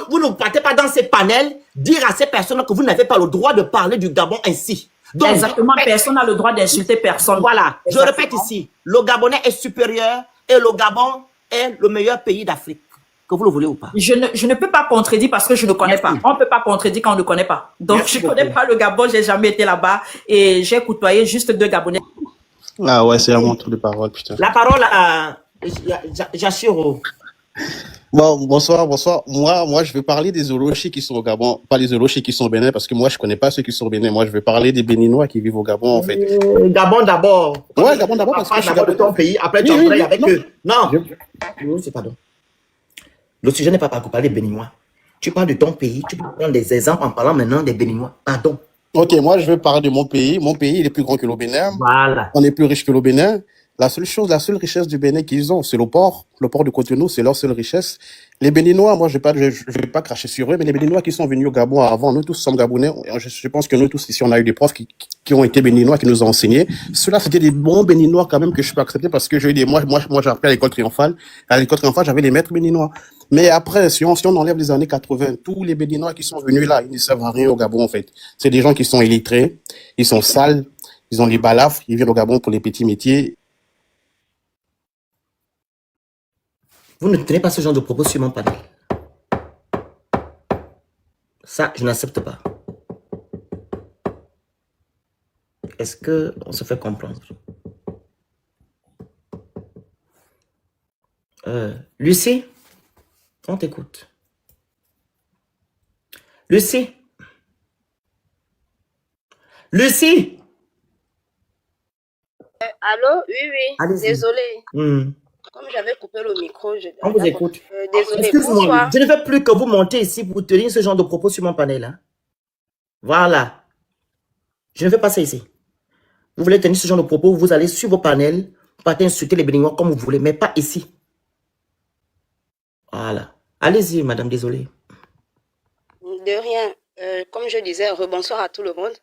Vous ne partez pas dans ces panels dire à ces personnes que vous n'avez pas le droit de parler du Gabon ainsi. Donc, Exactement, personne n'a le droit d'insulter personne. voilà, je Exactement. répète ici, le Gabonais est supérieur et le Gabon est le meilleur pays d'Afrique. que vous le voulez ou pas. Je ne peux pas contredire parce que je ne connais pas. Merci. On ne peut pas contredire quand on ne connaît pas. Donc, Merci je ne connais beaucoup. pas le Gabon, j'ai jamais été là-bas et j'ai côtoyé juste 2 Gabonais. Ah ouais, c'est à mon tour de parole, putain. La parole à Jashiro. Bon, bonsoir. Moi, je vais parler des Olochis qui sont au Gabon, pas les Olochis qui sont au Bénin, parce que moi, je connais pas ceux qui sont au Bénin. Moi, je vais parler des Béninois qui vivent au Gabon, en fait. Gabon d'abord. Ouais, Gabon d'abord, parce que Parle je suis d'abord de Gabonais. ton pays, après Oui, tu oui, embrayes oui. avec Non. eux. Non, Je- c'est pardon. Le sujet n'est pas pour parler des Béninois. Tu parles de ton pays, tu peux prendre des exemples en parlant maintenant des Béninois. Pardon. Ok, moi, je vais parler de mon pays. Mon pays, il est plus grand que le Bénin. Voilà. On est plus riche que le Bénin. La seule richesse du Bénin qu'ils ont, c'est le port. Le port de Cotonou, c'est leur seule richesse. Les Béninois, moi, je vais pas cracher sur eux, mais les Béninois qui sont venus au Gabon avant, nous tous sommes Gabonais. Je pense que nous tous ici, on a eu des profs qui ont été Béninois, qui nous ont enseigné. Ceux-là, c'était des bons Béninois quand même que je peux accepter parce que j'ai eu des, moi, j'ai appris à l'école triomphale. À l'école triomphale, j'avais les maîtres Béninois. Mais après, si on enlève les années 80, tous les Béninois qui sont venus là, ils ne servent à rien au Gabon, en fait. C'est des gens qui sont illettrés, ils sont sales, ils ont les balafres, ils viennent au Gabon pour les petits métiers. Vous ne tenez pas ce genre de propos sur mon panel. Ça, je n'accepte pas. Est-ce qu'on se fait comprendre? Lucie, on t'écoute. Lucie? Lucie? Allô? Oui, oui. Allez-y. Désolé. Hmm. Comme j'avais coupé le micro, On vous d'accord. écoute. Désolé. Excuse-moi, Bonsoir. je ne veux plus que vous montez ici pour tenir ce genre de propos sur mon panel. Hein. Voilà. Je ne veux pas ça ici. Vous voulez tenir ce genre de propos, vous allez sur vos panels, vous partez insulter les Béninois comme vous voulez, mais pas ici. Voilà. Allez-y, madame, désolée. De rien. Comme je disais, rebonsoir à tout le monde.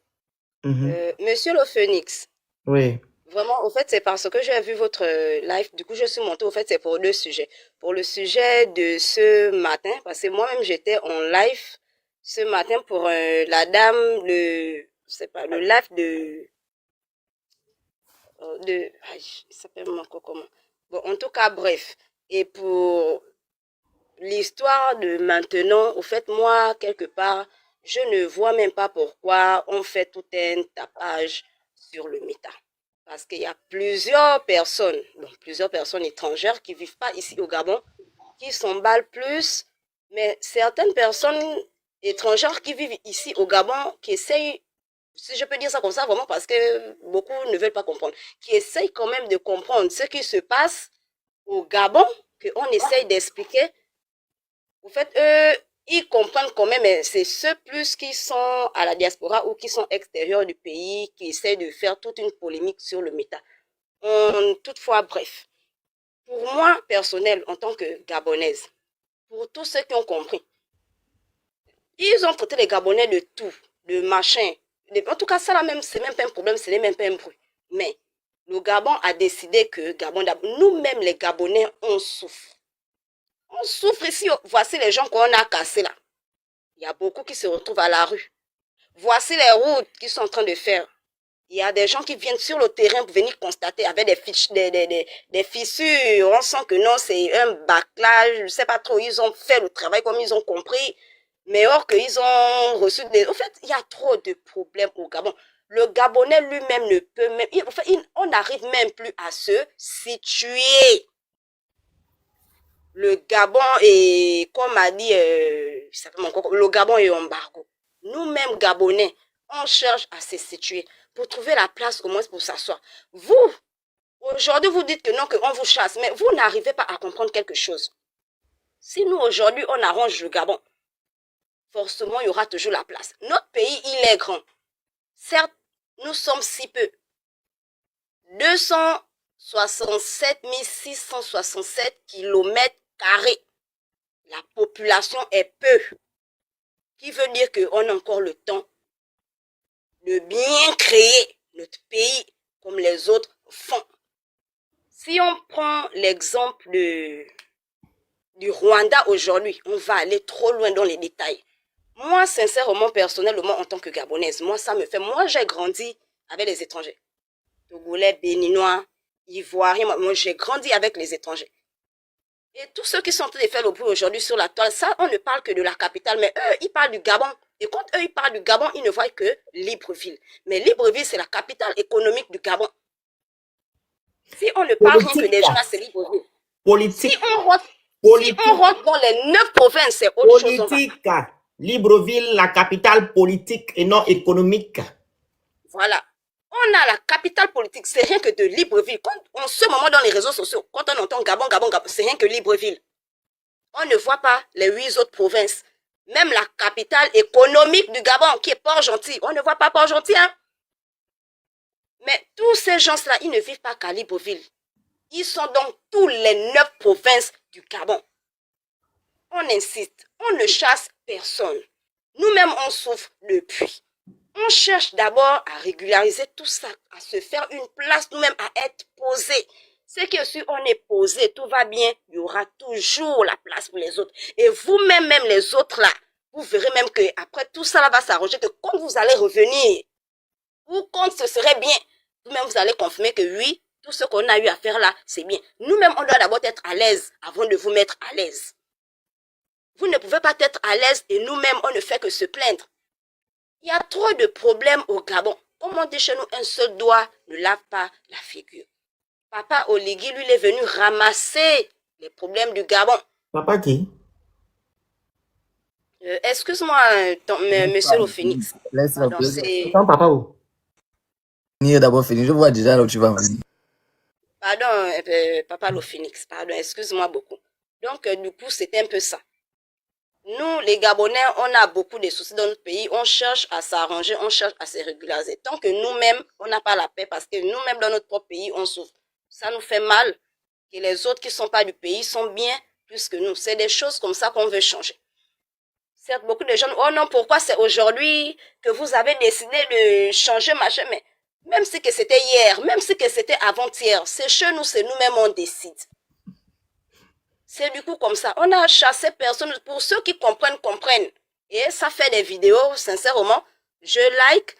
Mhm. Monsieur le Phoenix, Oui. vraiment, au fait, c'est parce que j'ai vu votre live. Du coup, je suis montée. Au fait, c'est pour 2 sujets. Pour le sujet de ce matin, parce que moi-même, j'étais en live ce matin pour la dame, le live il s'appelle encore comment? Bon, en tout cas, bref. Et pour l'histoire de maintenant, au fait, moi, quelque part, je ne vois même pas pourquoi on fait tout un tapage sur le méta. Parce qu'il y a plusieurs personnes étrangères qui ne vivent pas ici au Gabon, qui s'emballent plus, mais certaines personnes étrangères qui vivent ici au Gabon, qui essayent, si je peux dire ça comme ça, vraiment parce que beaucoup ne veulent pas comprendre, qui essayent quand même de comprendre ce qui se passe au Gabon, qu'on essaye d'expliquer. En fait, eux, ils comprennent quand même, mais c'est ceux plus qui sont à la diaspora ou qui sont extérieurs du pays qui essaient de faire toute une polémique sur le méta. Toutefois, bref, pour moi, personnel, en tant que Gabonaise, pour tous ceux qui ont compris, ils ont traité les Gabonais de tout, de machin. En tout cas, ça là même, c'est même pas un problème, ce n'est même pas un bruit. Mais le Gabon a décidé que nous-mêmes les Gabonais, on souffre. On souffre ici. Voici les gens qu'on a cassés là. Il y a beaucoup qui se retrouvent à la rue. Voici les routes qu'ils sont en train de faire. Il y a des gens qui viennent sur le terrain pour venir constater avec des fissures. On sent que non, c'est un bâclage. Je ne sais pas trop, ils ont fait le travail comme ils ont compris. Mais or qu'ils ont reçu des... En fait, il y a trop de problèmes au Gabon. Le Gabonais lui-même ne peut même... on n'arrive même plus à se situer. Le Gabon est, comme a dit, le Gabon est embargo. Nous-mêmes, Gabonais, on cherche à se situer pour trouver la place au moins pour s'asseoir. Vous, aujourd'hui, vous dites que non, qu'on vous chasse, mais vous n'arrivez pas à comprendre quelque chose. Si nous, aujourd'hui, on arrange le Gabon, forcément, il y aura toujours la place. Notre pays, il est grand. Certes, nous sommes si peu. 267 667 kilomètres carrés. La population est peu. Qui veut dire qu'on a encore le temps de bien créer notre pays comme les autres font. Si on prend l'exemple du Rwanda aujourd'hui, on va aller trop loin dans les détails. Moi, sincèrement, personnellement, en tant que Gabonaise, moi, ça me fait... Moi, j'ai grandi avec les étrangers. Togolais, Béninois, Ivoiriens. Moi, j'ai grandi avec les étrangers. Et tous ceux qui sont en train de faire le bruit aujourd'hui sur la toile, ça, on ne parle que de la capitale, mais eux, ils parlent du Gabon. Et quand eux, ils parlent du Gabon, ils ne voient que Libreville. Mais Libreville, c'est la capitale économique du Gabon. Si on ne parle rien que Politique, des gens là. là, c'est Libreville. Si Politique. on rentre, Politique. dans les 9 provinces, c'est autre chose. Politique. Libreville, la capitale politique et non économique. Voilà. On a la capitale politique, c'est rien que de Libreville. En ce moment, dans les réseaux sociaux, quand on entend Gabon, Gabon, Gabon, c'est rien que Libreville. On ne voit pas les 8 autres provinces. Même la capitale économique du Gabon, qui est Port-Gentil, on ne voit pas Port-Gentil, hein. Mais tous ces gens-là, ils ne vivent pas qu'à Libreville. Ils sont dans tous les 9 provinces du Gabon. On insiste, on ne chasse personne. Nous-mêmes, on souffre depuis. On cherche d'abord à régulariser tout ça, à se faire une place nous-mêmes, à être posé. C'est que si on est posé, tout va bien, il y aura toujours la place pour les autres. Et vous-même, même les autres là, vous verrez même que après tout ça là va s'arranger, que quand vous allez revenir, ou quand ce serait bien, vous-même vous allez confirmer que oui, tout ce qu'on a eu à faire là, c'est bien. Nous-mêmes, on doit d'abord être à l'aise avant de vous mettre à l'aise. Vous ne pouvez pas être à l'aise et nous-mêmes, on ne fait que se plaindre. Il y a trop de problèmes au Gabon. Comme on dit chez nous, un seul doigt ne lave pas la figure. Papa Oligui, lui, il est venu ramasser les problèmes du Gabon. Papa qui? Excuse-moi, monsieur le Phoenix. Laisse-le Pardon, c'est... Ton papa où? finir d'abord finir. Je vois déjà là où tu vas venir. Pardon, papa le Phoenix, pardon, excuse-moi beaucoup. Donc, du coup, c'était un peu ça. Nous, les Gabonais, on a beaucoup de soucis dans notre pays. On cherche à s'arranger, on cherche à se régulariser. Tant que nous-mêmes, on n'a pas la paix parce que nous-mêmes, dans notre propre pays, on souffre. Ça nous fait mal que les autres qui ne sont pas du pays sont bien plus que nous. C'est des choses comme ça qu'on veut changer. Certes, beaucoup de gens, oh non, pourquoi c'est aujourd'hui que vous avez décidé de changer machin, mais même si que c'était hier, même si que c'était avant-hier, c'est chez nous, c'est nous-mêmes, on décide. C'est du coup comme ça. On a chassé personne. Pour ceux qui comprennent, comprennent. Et ça fait des vidéos, sincèrement. Je like,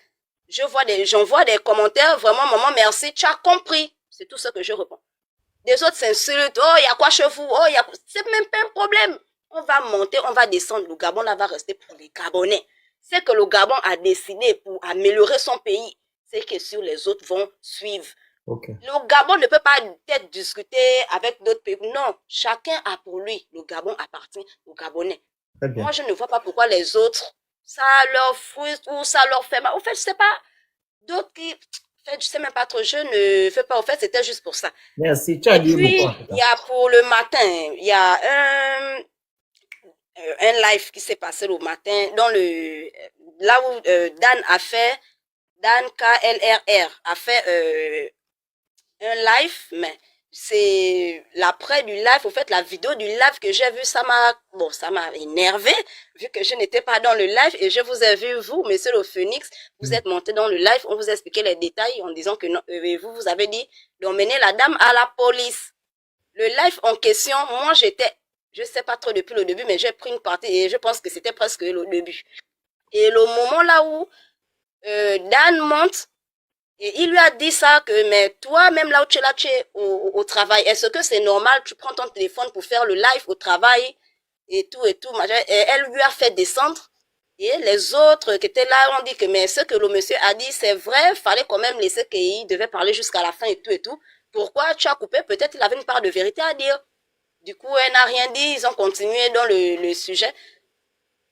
j'envoie des commentaires. Vraiment, maman, merci. Tu as compris. C'est tout ce que je réponds. Des autres s'insultent. Oh, il y a quoi chez vous? Oh, c'est même pas un problème. On va monter, on va descendre. Le Gabon, là, va rester pour les Gabonais. C'est que le Gabon a décidé pour améliorer son pays. C'est que sur les autres vont suivre. Okay. Le Gabon ne peut pas être discuté avec d'autres pays. Non, chacun a pour lui. Le Gabon appartient aux Gabonais. Moi, je ne vois pas pourquoi les autres, ça leur frustre ou ça leur fait mal. Au fait, je sais pas. D'autres qui, en fait, je sais même pas trop. Je ne fais pas. Au fait, c'était juste pour ça. Merci. Tu as dit puis, il y a pour le matin, il y a un live qui s'est passé le matin dans là où Dan a fait, Dan KLRR a fait un live, mais c'est l'après du live, au fait, la vidéo du live que j'ai vu, ça m'a énervé, vu que je n'étais pas dans le live, et je vous ai vu, vous, monsieur le Phoenix, vous êtes monté dans le live, on vous a expliqué les détails, en disant que non, vous avez dit d'emmener la dame à la police. Le live en question, moi, je sais pas trop depuis le début, mais j'ai pris une partie, et je pense que c'était presque le début. Et le moment là où Dan monte, et il lui a dit ça, que mais toi, même là où tu es là, tu es au travail, est-ce que c'est normal, tu prends ton téléphone pour faire le live au travail, et tout, et elle lui a fait descendre, et les autres qui étaient là ont dit que, mais ce que le monsieur a dit, c'est vrai, fallait quand même laisser qu'il devait parler jusqu'à la fin et tout. Pourquoi tu as coupé? Peut-être il avait une part de vérité à dire. Du coup, elle n'a rien dit, ils ont continué dans le sujet.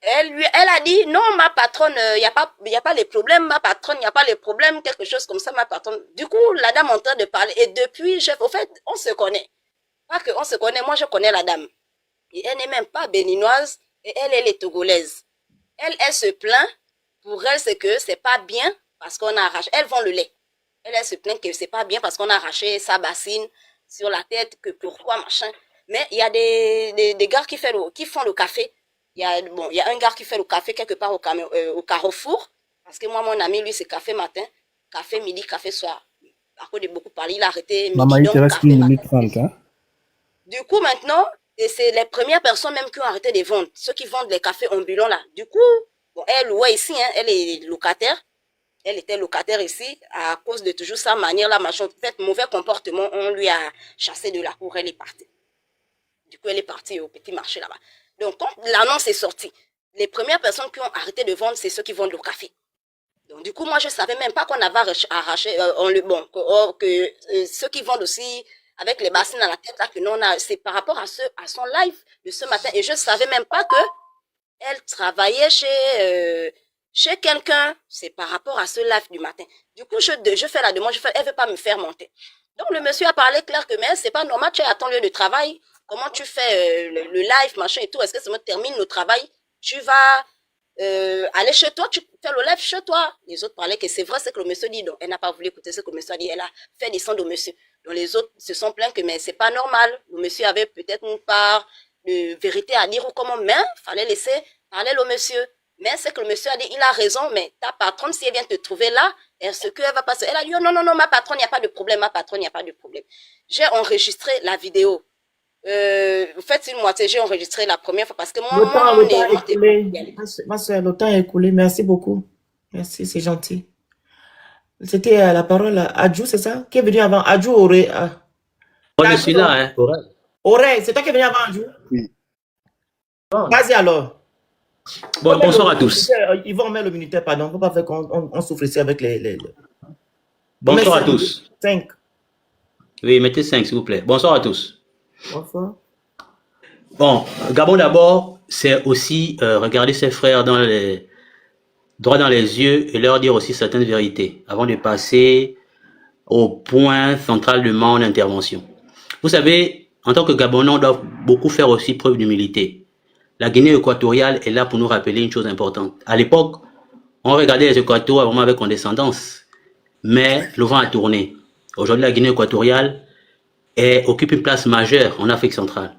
Elle a dit, non, ma patronne, y a pas les problèmes, ma patronne, y a pas les problèmes, quelque chose comme ça, ma patronne. Du coup, la dame est en train de parler. Et depuis, au fait, on se connaît. Pas que on se connaît, moi je connais la dame. Et elle n'est même pas béninoise, et elle est togolaise. Elle se plaint, pour elle, c'est que c'est pas bien, parce qu'on a arraché, elle vend le lait. Elle se plaint que c'est pas bien, parce qu'on a arraché sa bassine sur la tête, que pourquoi, machin. Mais il y a des gars qui font le café. Il y a un gars qui fait le café quelque part au Carrefour. Parce que moi, mon ami, lui, c'est café matin, café midi, café soir. À cause de beaucoup parler, il a arrêté midi. Maman, il te reste 1 minute 30, hein? Du coup, maintenant, et c'est les premières personnes même qui ont arrêté de vendre. Ceux qui vendent les cafés ambulants, là. Du coup, elle louait ici, hein, elle est locataire. Elle était locataire ici à cause de toujours sa manière, là, machin. En fait, mauvais comportement, on lui a chassé de la cour, elle est partie. Du coup, elle est partie au petit marché là-bas. Donc, quand l'annonce est sortie, les premières personnes qui ont arrêté de vendre, c'est ceux qui vendent le café. Donc, du coup, moi, je savais même pas qu'on avait arraché, ceux qui vendent aussi avec les bassines dans la tête, là, que non, c'est par rapport à son live de ce matin. Et je savais même pas que elle travaillait chez quelqu'un. C'est par rapport à ce live du matin. Du coup, je fais la demande, elle veut pas me faire monter. Donc, le monsieur a parlé clair que, mais c'est pas normal, tu es à ton lieu de travail. Comment tu fais le live, machin et tout? Est-ce que ça me termine le travail? Tu vas aller chez toi, tu fais le live chez toi. Les autres parlaient que c'est vrai, c'est que le monsieur dit. Donc, elle n'a pas voulu écouter ce que le monsieur a dit. Elle a fait descendre au monsieur. Donc, les autres se sont plaints que, mais c'est pas normal. Le monsieur avait peut-être une part de vérité à dire ou comment, mais fallait laisser parler le monsieur. Mais c'est que le monsieur a dit, il a raison, mais ta patronne, si elle vient te trouver là, est-ce qu'elle va passer? Elle a dit, oh, non, ma patronne, il n'y a pas de problème, ma patronne, il n'y a pas de problème. J'ai enregistré la vidéo. Vous faites une moitié, j'ai enregistré la première fois parce que Le temps est écoulé. Ma soeur, le temps est écoulé. Merci beaucoup. Merci, c'est gentil. C'était la parole à Adjou, c'est ça? Qui est venu avant? Adjou Auré. Moi, je suis là, hein. Auré, c'est toi qui es venu avant Adjou? Oui. Vas-y alors. Bon, bonsoir à tous. Ils vont mettre le militaire, pardon. Il ne faut pas faire qu'on souffre ici avec les... Bonsoir à tous. 5. Oui, mettez 5, s'il vous plaît. Bonsoir à tous. Bonsoir. Bon, Gabon d'abord, c'est aussi regarder ses frères droit dans les yeux et leur dire aussi certaines vérités avant de passer au point central de mon intervention. Vous savez, en tant que Gabonais, on doit beaucoup faire aussi preuve d'humilité. La Guinée équatoriale est là pour nous rappeler une chose importante. À l'époque, on regardait les Équatoriaux vraiment avec condescendance, mais le vent a tourné. Aujourd'hui, la Guinée équatoriale occupe une place majeure en Afrique centrale.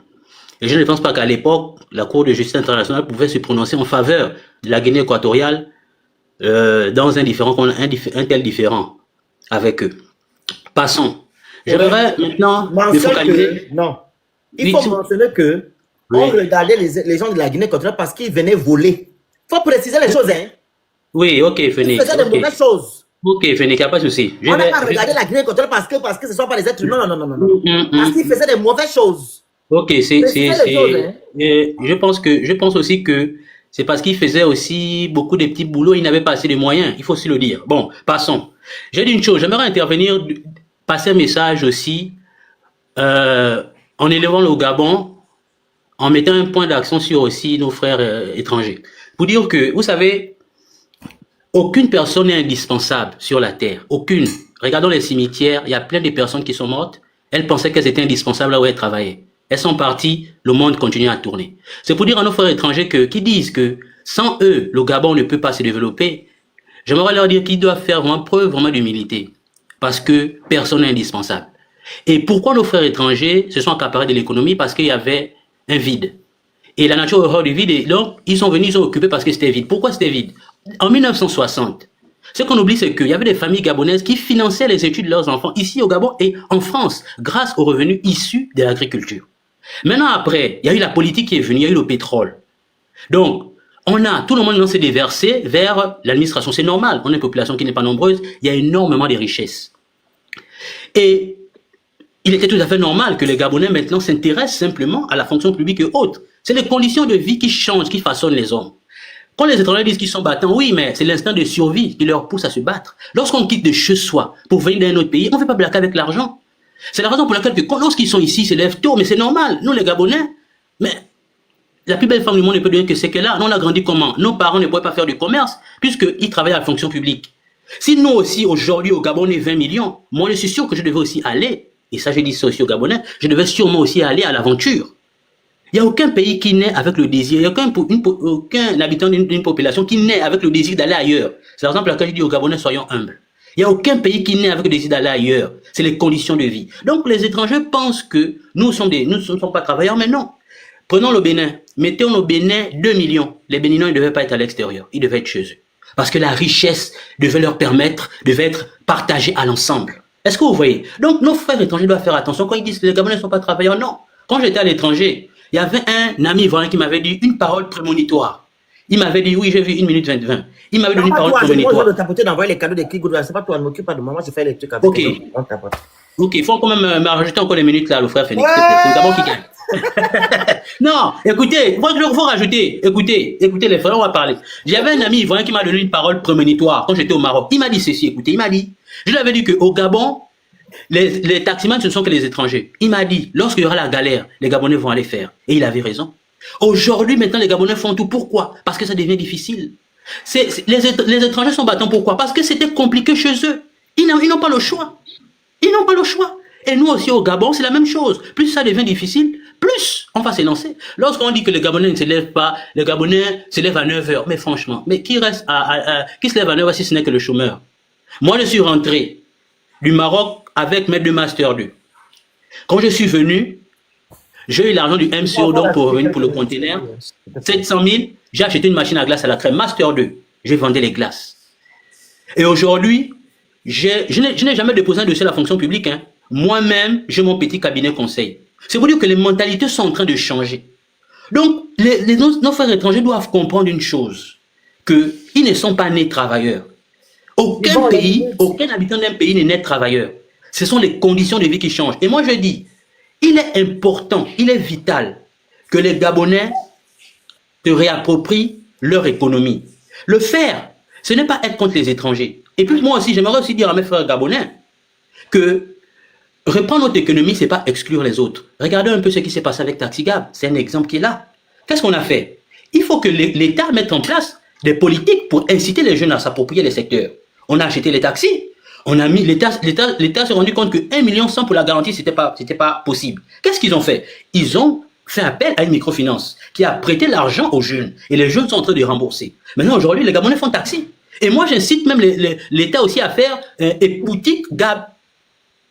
Et je ne pense pas qu'à l'époque, la Cour de justice internationale pouvait se prononcer en faveur de la Guinée équatoriale dans un tel différent avec eux. Passons. J'aimerais maintenant me focaliser. Non. Il faut mentionner que on regardait les gens de la Guinée équatoriale parce qu'ils venaient voler. Il faut préciser les choses, hein. Oui, ok, Fenix. Ils faisaient de mauvaises choses. Ok, Fenix, il n'y a pas de souci. On n'a pas regardé la Guinée équatoriale parce que ce ne sont pas des êtres humains. Non. Parce qu'ils faisaient de mauvaises choses. Ok, je pense aussi que c'est parce qu'ils faisaient aussi beaucoup de petits boulots, ils n'avaient pas assez de moyens, il faut aussi le dire. Bon, passons. J'ai dit une chose, j'aimerais intervenir, passer un message aussi, en élevant le Gabon, en mettant un point d'accent sur aussi nos frères étrangers. Pour dire que, vous savez, aucune personne n'est indispensable sur la terre, aucune. Regardons les cimetières, il y a plein de personnes qui sont mortes, elles pensaient qu'elles étaient indispensables là où elles travaillaient. Elles sont parties, le monde continue à tourner. C'est pour dire à nos frères étrangers qui disent que sans eux, le Gabon ne peut pas se développer. J'aimerais leur dire qu'ils doivent faire preuve d'humilité. Parce que personne n'est indispensable. Et pourquoi nos frères étrangers se sont accaparés de l'économie? Parce qu'il y avait un vide. Et la nature horreur du vide, et donc ils sont venus, ils sont occupés parce que c'était vide. Pourquoi c'était vide? En 1960, ce qu'on oublie, c'est qu'il y avait des familles gabonaises qui finançaient les études de leurs enfants ici au Gabon et en France, grâce aux revenus issus de l'agriculture. Maintenant, après, il y a eu la politique qui est venue, il y a eu le pétrole. Donc, tout le monde s'est déversé vers l'administration. C'est normal, on a une population qui n'est pas nombreuse, il y a énormément de richesses. Et il était tout à fait normal que les Gabonais maintenant s'intéressent simplement à la fonction publique et autres. C'est les conditions de vie qui changent, qui façonnent les hommes. Quand les étrangers disent qu'ils sont battants, oui, mais c'est l'instinct de survie qui leur pousse à se battre. Lorsqu'on quitte de chez soi pour venir dans un autre pays, on ne fait pas blaguer avec l'argent. C'est la raison pour laquelle lorsqu'ils sont ici, ils se lèvent tôt, mais c'est normal. Nous, les Gabonais, mais la plus belle femme du monde ne peut donner que c'est qu'elle a. Nous, on a grandi comment? Nos parents ne pouvaient pas faire du commerce, puisqu'ils travaillaient à la fonction publique. Si nous aussi, aujourd'hui, au Gabon, on est 20 millions, moi, je suis sûr que je devais aussi aller, et ça, je dis ça aussi aux Gabonais, je devais sûrement aussi aller à l'aventure. Il n'y a aucun pays qui naît avec le désir, il n'y a aucun habitant d'une population qui naît avec le désir d'aller ailleurs. C'est la raison pour laquelle je dis aux Gabonais, soyons humbles. Il n'y a aucun pays qui naît avec le désir d'aller ailleurs. C'est les conditions de vie. Donc les étrangers pensent que nous ne sommes pas travailleurs, mais non. Prenons le Bénin. Mettons au Bénin 2 millions. Les Béninois ne devaient pas être à l'extérieur. Ils devaient être chez eux. Parce que la richesse devait être partagée à l'ensemble. Est-ce que vous voyez? Donc nos frères étrangers doivent faire attention. Quand ils disent que les Gabonais ne sont pas travailleurs, non. Quand j'étais à l'étranger, il y avait un ami voisin qui m'avait dit une parole prémonitoire. Il m'avait dit, oui, j'ai vu 1 minute 20. Il m'avait donné une parole prémonitoire. Moi, je vais tapoter d'envoyer les cadeaux de Kigoudou. C'est pas toi, ne m'occupe pas de moi. Moi, je fais les trucs avec Ok. Il faut quand même me rajouter encore des minutes là, le frère Phoenix. C'est le Gabon qui gagne. Non, écoutez, il faut rajouter, écoutez les frères, on va parler. J'avais un ami ivoirien qui m'a donné une parole prémonitoire quand j'étais au Maroc. Il m'a dit ceci, écoutez, il m'a dit, je lui avais dit qu'au Gabon, les taximans, ce ne sont que les étrangers. Il m'a dit, lorsqu'il y aura la galère, les Gabonais vont aller faire. Et il avait raison. Aujourd'hui, maintenant, les Gabonais font tout. Pourquoi? Parce que ça devient difficile. Les étrangers sont battants. Pourquoi? Parce que c'était compliqué chez eux. Ils n'ont pas le choix. Ils n'ont pas le choix. Et nous aussi au Gabon, c'est la même chose. Plus ça devient difficile, plus on va s'élancer. Lorsqu'on dit que les Gabonais ne se lèvent pas, les Gabonais se lèvent à 9 heures. Mais franchement, mais qui se lève à 9 heures si ce n'est que le chômeur? Moi, je suis rentré du Maroc avec mes 2 Master 2. Quand je suis venu, j'ai eu l'argent du MCO donc pour revenir pour le conteneur. 700 000, j'ai acheté une machine à glace à la crème Master 2. J'ai vendu les glaces. Et aujourd'hui, je n'ai jamais déposé un dossier à la fonction publique. Hein. Moi-même, j'ai mon petit cabinet conseil. C'est pour dire que les mentalités sont en train de changer. Donc, nos frères étrangers doivent comprendre une chose, qu'ils ne sont pas nés travailleurs. Aucun pays, aucun habitant d'un pays n'est né travailleur. Ce sont les conditions de vie qui changent. Et moi, je dis, il est important, il est vital que les Gabonais se réapproprient leur économie. Le faire, ce n'est pas être contre les étrangers. Et puis moi aussi, j'aimerais aussi dire à mes frères gabonais que reprendre notre économie, c'est pas exclure les autres. Regardez un peu ce qui s'est passé avec TaxiGab. C'est un exemple qui est là. Qu'est-ce qu'on a fait? Il faut que l'État mette en place des politiques pour inciter les jeunes à s'approprier les secteurs. On a acheté les taxis. On a mis l'État s'est rendu compte que 1,1 million pour la garantie, c'était pas possible. Qu'est-ce qu'ils ont fait? Ils ont fait appel à une microfinance qui a prêté l'argent aux jeunes. Et les jeunes sont en train de rembourser. Maintenant, aujourd'hui, les Gabonais font taxi. Et moi, j'incite même l'État aussi à faire boutique Gab.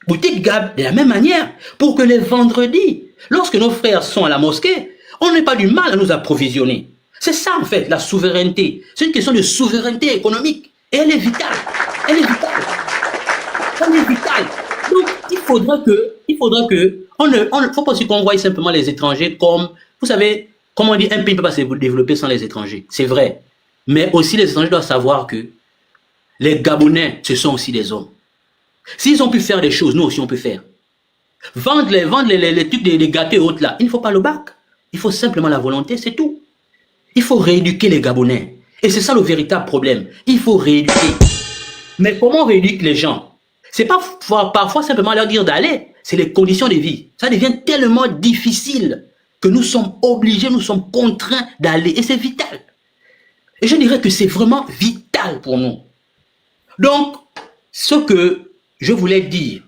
Boutique Gab de la même manière. Pour que les vendredis, lorsque nos frères sont à la mosquée, on n'ait pas du mal à nous approvisionner. C'est ça, en fait, la souveraineté. C'est une question de souveraineté économique. Et elle est vitale. Elle est vitale. Elle est vitale. Donc, il faudra que, on ne faut pas aussi qu'on voie simplement les étrangers comme, vous savez, comme on dit, un pays ne peut pas se développer sans les étrangers. C'est vrai. Mais aussi, les étrangers doivent savoir que les Gabonais, ce sont aussi des hommes. S'ils ont pu faire des choses, nous aussi, on peut faire. Vendre les trucs des gâteaux et autres là, il ne faut pas le bac. Il faut simplement la volonté, c'est tout. Il faut rééduquer les Gabonais. Et c'est ça le véritable problème. Il faut rééduquer. Mais comment on rééduque les gens? C'est pas parfois simplement leur dire d'aller. C'est les conditions de vie. Ça devient tellement difficile que nous sommes obligés, nous sommes contraints d'aller. Et c'est vital. Et je dirais que c'est vraiment vital pour nous. Donc, ce que je voulais dire,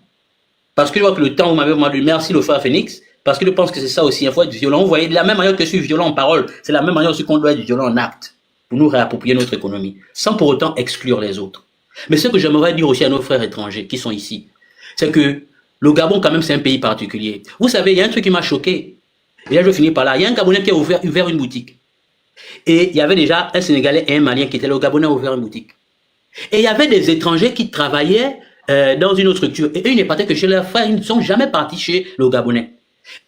parce que je vois que le temps, vous m'avez demandé, merci le frère Phoenix, parce que je pense que c'est ça aussi, il faut être violent. Vous voyez, de la même manière que je suis violent en parole, c'est la même manière aussi qu'on doit être violent en acte, pour nous réapproprier notre économie, sans pour autant exclure les autres. Mais ce que j'aimerais dire aussi à nos frères étrangers qui sont ici, c'est que le Gabon, quand même, c'est un pays particulier. Vous savez, il y a un truc qui m'a choqué, et là je finis par là, il y a un Gabonais qui a ouvert une boutique. Et il y avait déjà un Sénégalais et un Malien qui étaient là, le Gabonais a ouvert une boutique. Et il y avait des étrangers qui travaillaient dans une autre structure. Et eux, ils ne partaient que chez leurs frères, ils ne sont jamais partis chez le Gabonais.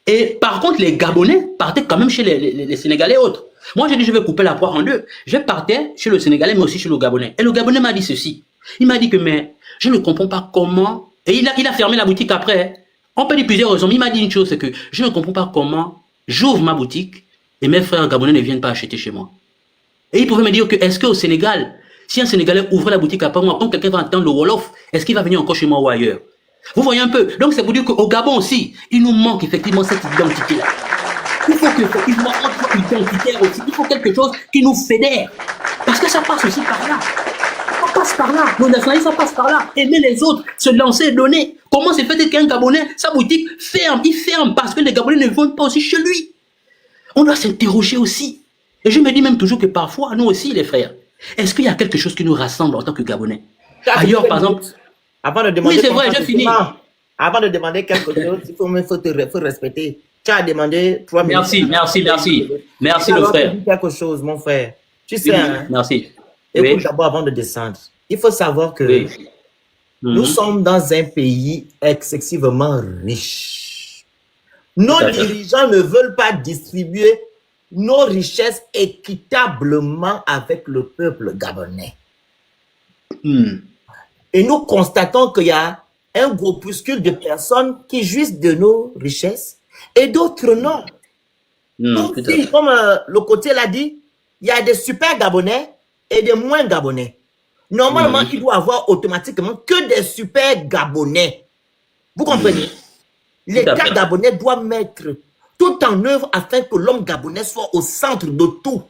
Et par contre, les Gabonais partaient quand même chez les Sénégalais et autres. Moi, j'ai dit, je vais couper la poire en deux. Je partais chez le Sénégalais, mais aussi chez le Gabonais. Et le Gabonais m'a dit ceci. Il m'a dit que, mais je ne comprends pas comment... Et il a fermé la boutique après. On peut dire plusieurs raisons, mais il m'a dit une chose, c'est que je ne comprends pas comment j'ouvre ma boutique et mes frères Gabonais ne viennent pas acheter chez moi. Et il pouvait me dire que, est-ce qu'au Sénégal, si un Sénégalais ouvre la boutique après moi, quand quelqu'un va entendre le Wolof, est-ce qu'il va venir encore chez moi ou ailleurs? Vous voyez un peu? Donc c'est pour dire qu'au Gabon aussi, il nous manque effectivement cette identité-là. Il faut qu'effectivement, on soit identitaire aussi. Il faut quelque chose qui nous fédère. Parce que ça passe aussi par là. Ça passe par là. Nos nationalistes, ça passe par là. Aimer les autres, se lancer, donner. Comment c'est fait qu'un Gabonais, sa boutique ferme? Il ferme parce que les Gabonais ne vont pas aussi chez lui. On doit s'interroger aussi. Et je me dis même toujours que parfois, nous aussi, les frères, est-ce qu'il y a quelque chose qui nous rassemble en tant que Gabonais? Ailleurs, par exemple... Avant de demander... Oui, c'est vrai, j'ai fini. Avant de demander quelque chose, il faut respecter. Tu as demandé 3 minutes. Merci le frère. Dis quelque chose, mon frère. Tu sais, hein, merci. Écoute Oui. d'abord avant de descendre. Il faut savoir que Oui. nous sommes dans un pays excessivement riche. Nos dirigeants ne veulent pas distribuer nos richesses équitablement avec le peuple gabonais. Et nous constatons qu'il y a un groupuscule de personnes qui jouissent de nos richesses Et d'autres, non. Donc, tout à si, fait. comme le côté l'a dit, il y a des super Gabonais et des moins Gabonais. Normalement, il doit avoir automatiquement que des super Gabonais. Vous comprenez? L'État fait. gabonais doit mettre tout en œuvre afin que l'homme gabonais soit au centre de tout.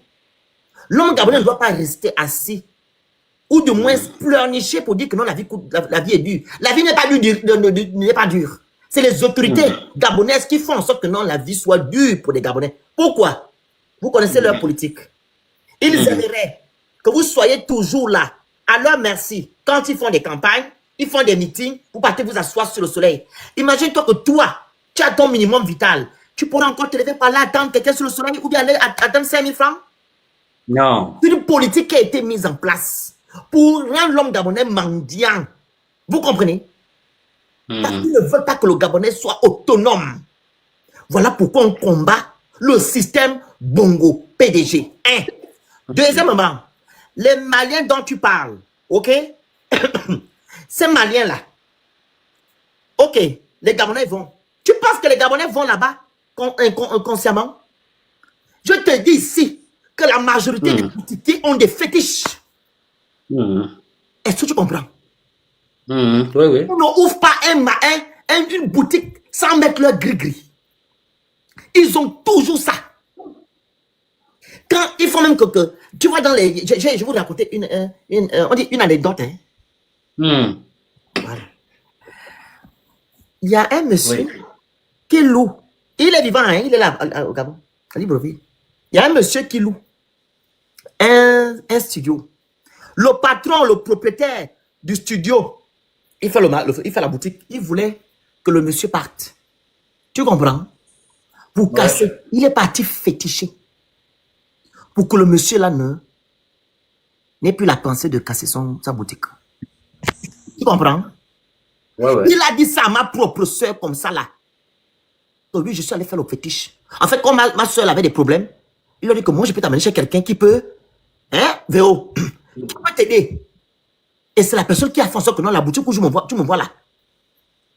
L'homme gabonais ne doit pas rester assis ou du moins pleurnicher pour dire que non, la vie est dure. La vie n'est pas dure, n'est pas dure. C'est les autorités gabonaises qui font en sorte que non, la vie soit dure pour les Gabonais. Pourquoi? Vous connaissez leur politique. Ils aimeraient que vous soyez toujours là, à leur merci. Quand ils font des campagnes, ils font des meetings, vous partez vous asseoir sur le soleil. Imagine-toi que toi, tu as ton minimum vital. Tu pourras encore te lever par là, attendre quelqu'un sur le soleil ou bien aller attendre 5 000 francs? Non. C'est une politique qui a été mise en place pour rendre l'homme gabonais mendiant. Vous comprenez? Parce qu'ils ne veulent pas que le Gabonais soit autonome. Voilà pourquoi on combat le système Bongo PDG. Deuxièmement, les Maliens dont tu parles, ok? Ces Maliens-là, ok, les Gabonais vont. Tu penses que les Gabonais vont là-bas inconsciemment? Je te dis ici que la majorité des boutiquiers ont des fétiches. Est-ce que tu comprends? Oui, oui. On n'ouvre pas une boutique sans mettre leur gris-gris. Ils ont toujours ça. Quand ils font même que tu vois dans les... Je vais vous raconter on dit une anecdote. Voilà. Il y a un monsieur qui loue. Il est vivant, il est là au Gabon, à Libreville. Il y a un monsieur qui loue un studio. Le patron, le propriétaire du studio, il fait la boutique. Il voulait que le monsieur parte. Tu comprends? Pour casser. Il est parti féticher. Pour que le monsieur là n'ait plus la pensée de casser sa boutique. Tu comprends? Il a dit ça à ma propre soeur comme ça là. Donc lui, je suis allé faire le fétiche. En fait, quand ma soeur avait des problèmes, il a dit que moi, je peux t'amener chez quelqu'un qui peut, Véo, qui peut t'aider. Et c'est la personne qui a fait en sorte que non, la boutique où tu me vois là.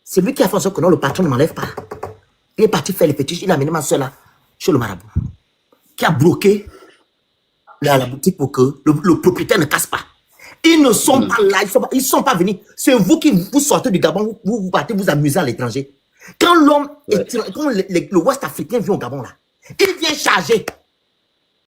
C'est lui qui a fait en sorte que non, le patron ne m'enlève pas. Il est parti faire les fétiches, il a amené ma soeur là, chez le marabout, qui a bloqué la boutique pour que le propriétaire ne casse pas. Ils ne sont pas là, ils sont pas venus. C'est vous qui vous sortez du Gabon, vous partez vous amuser à l'étranger. Quand l'homme, quand le Ouest africain vient au Gabon là, il vient charger.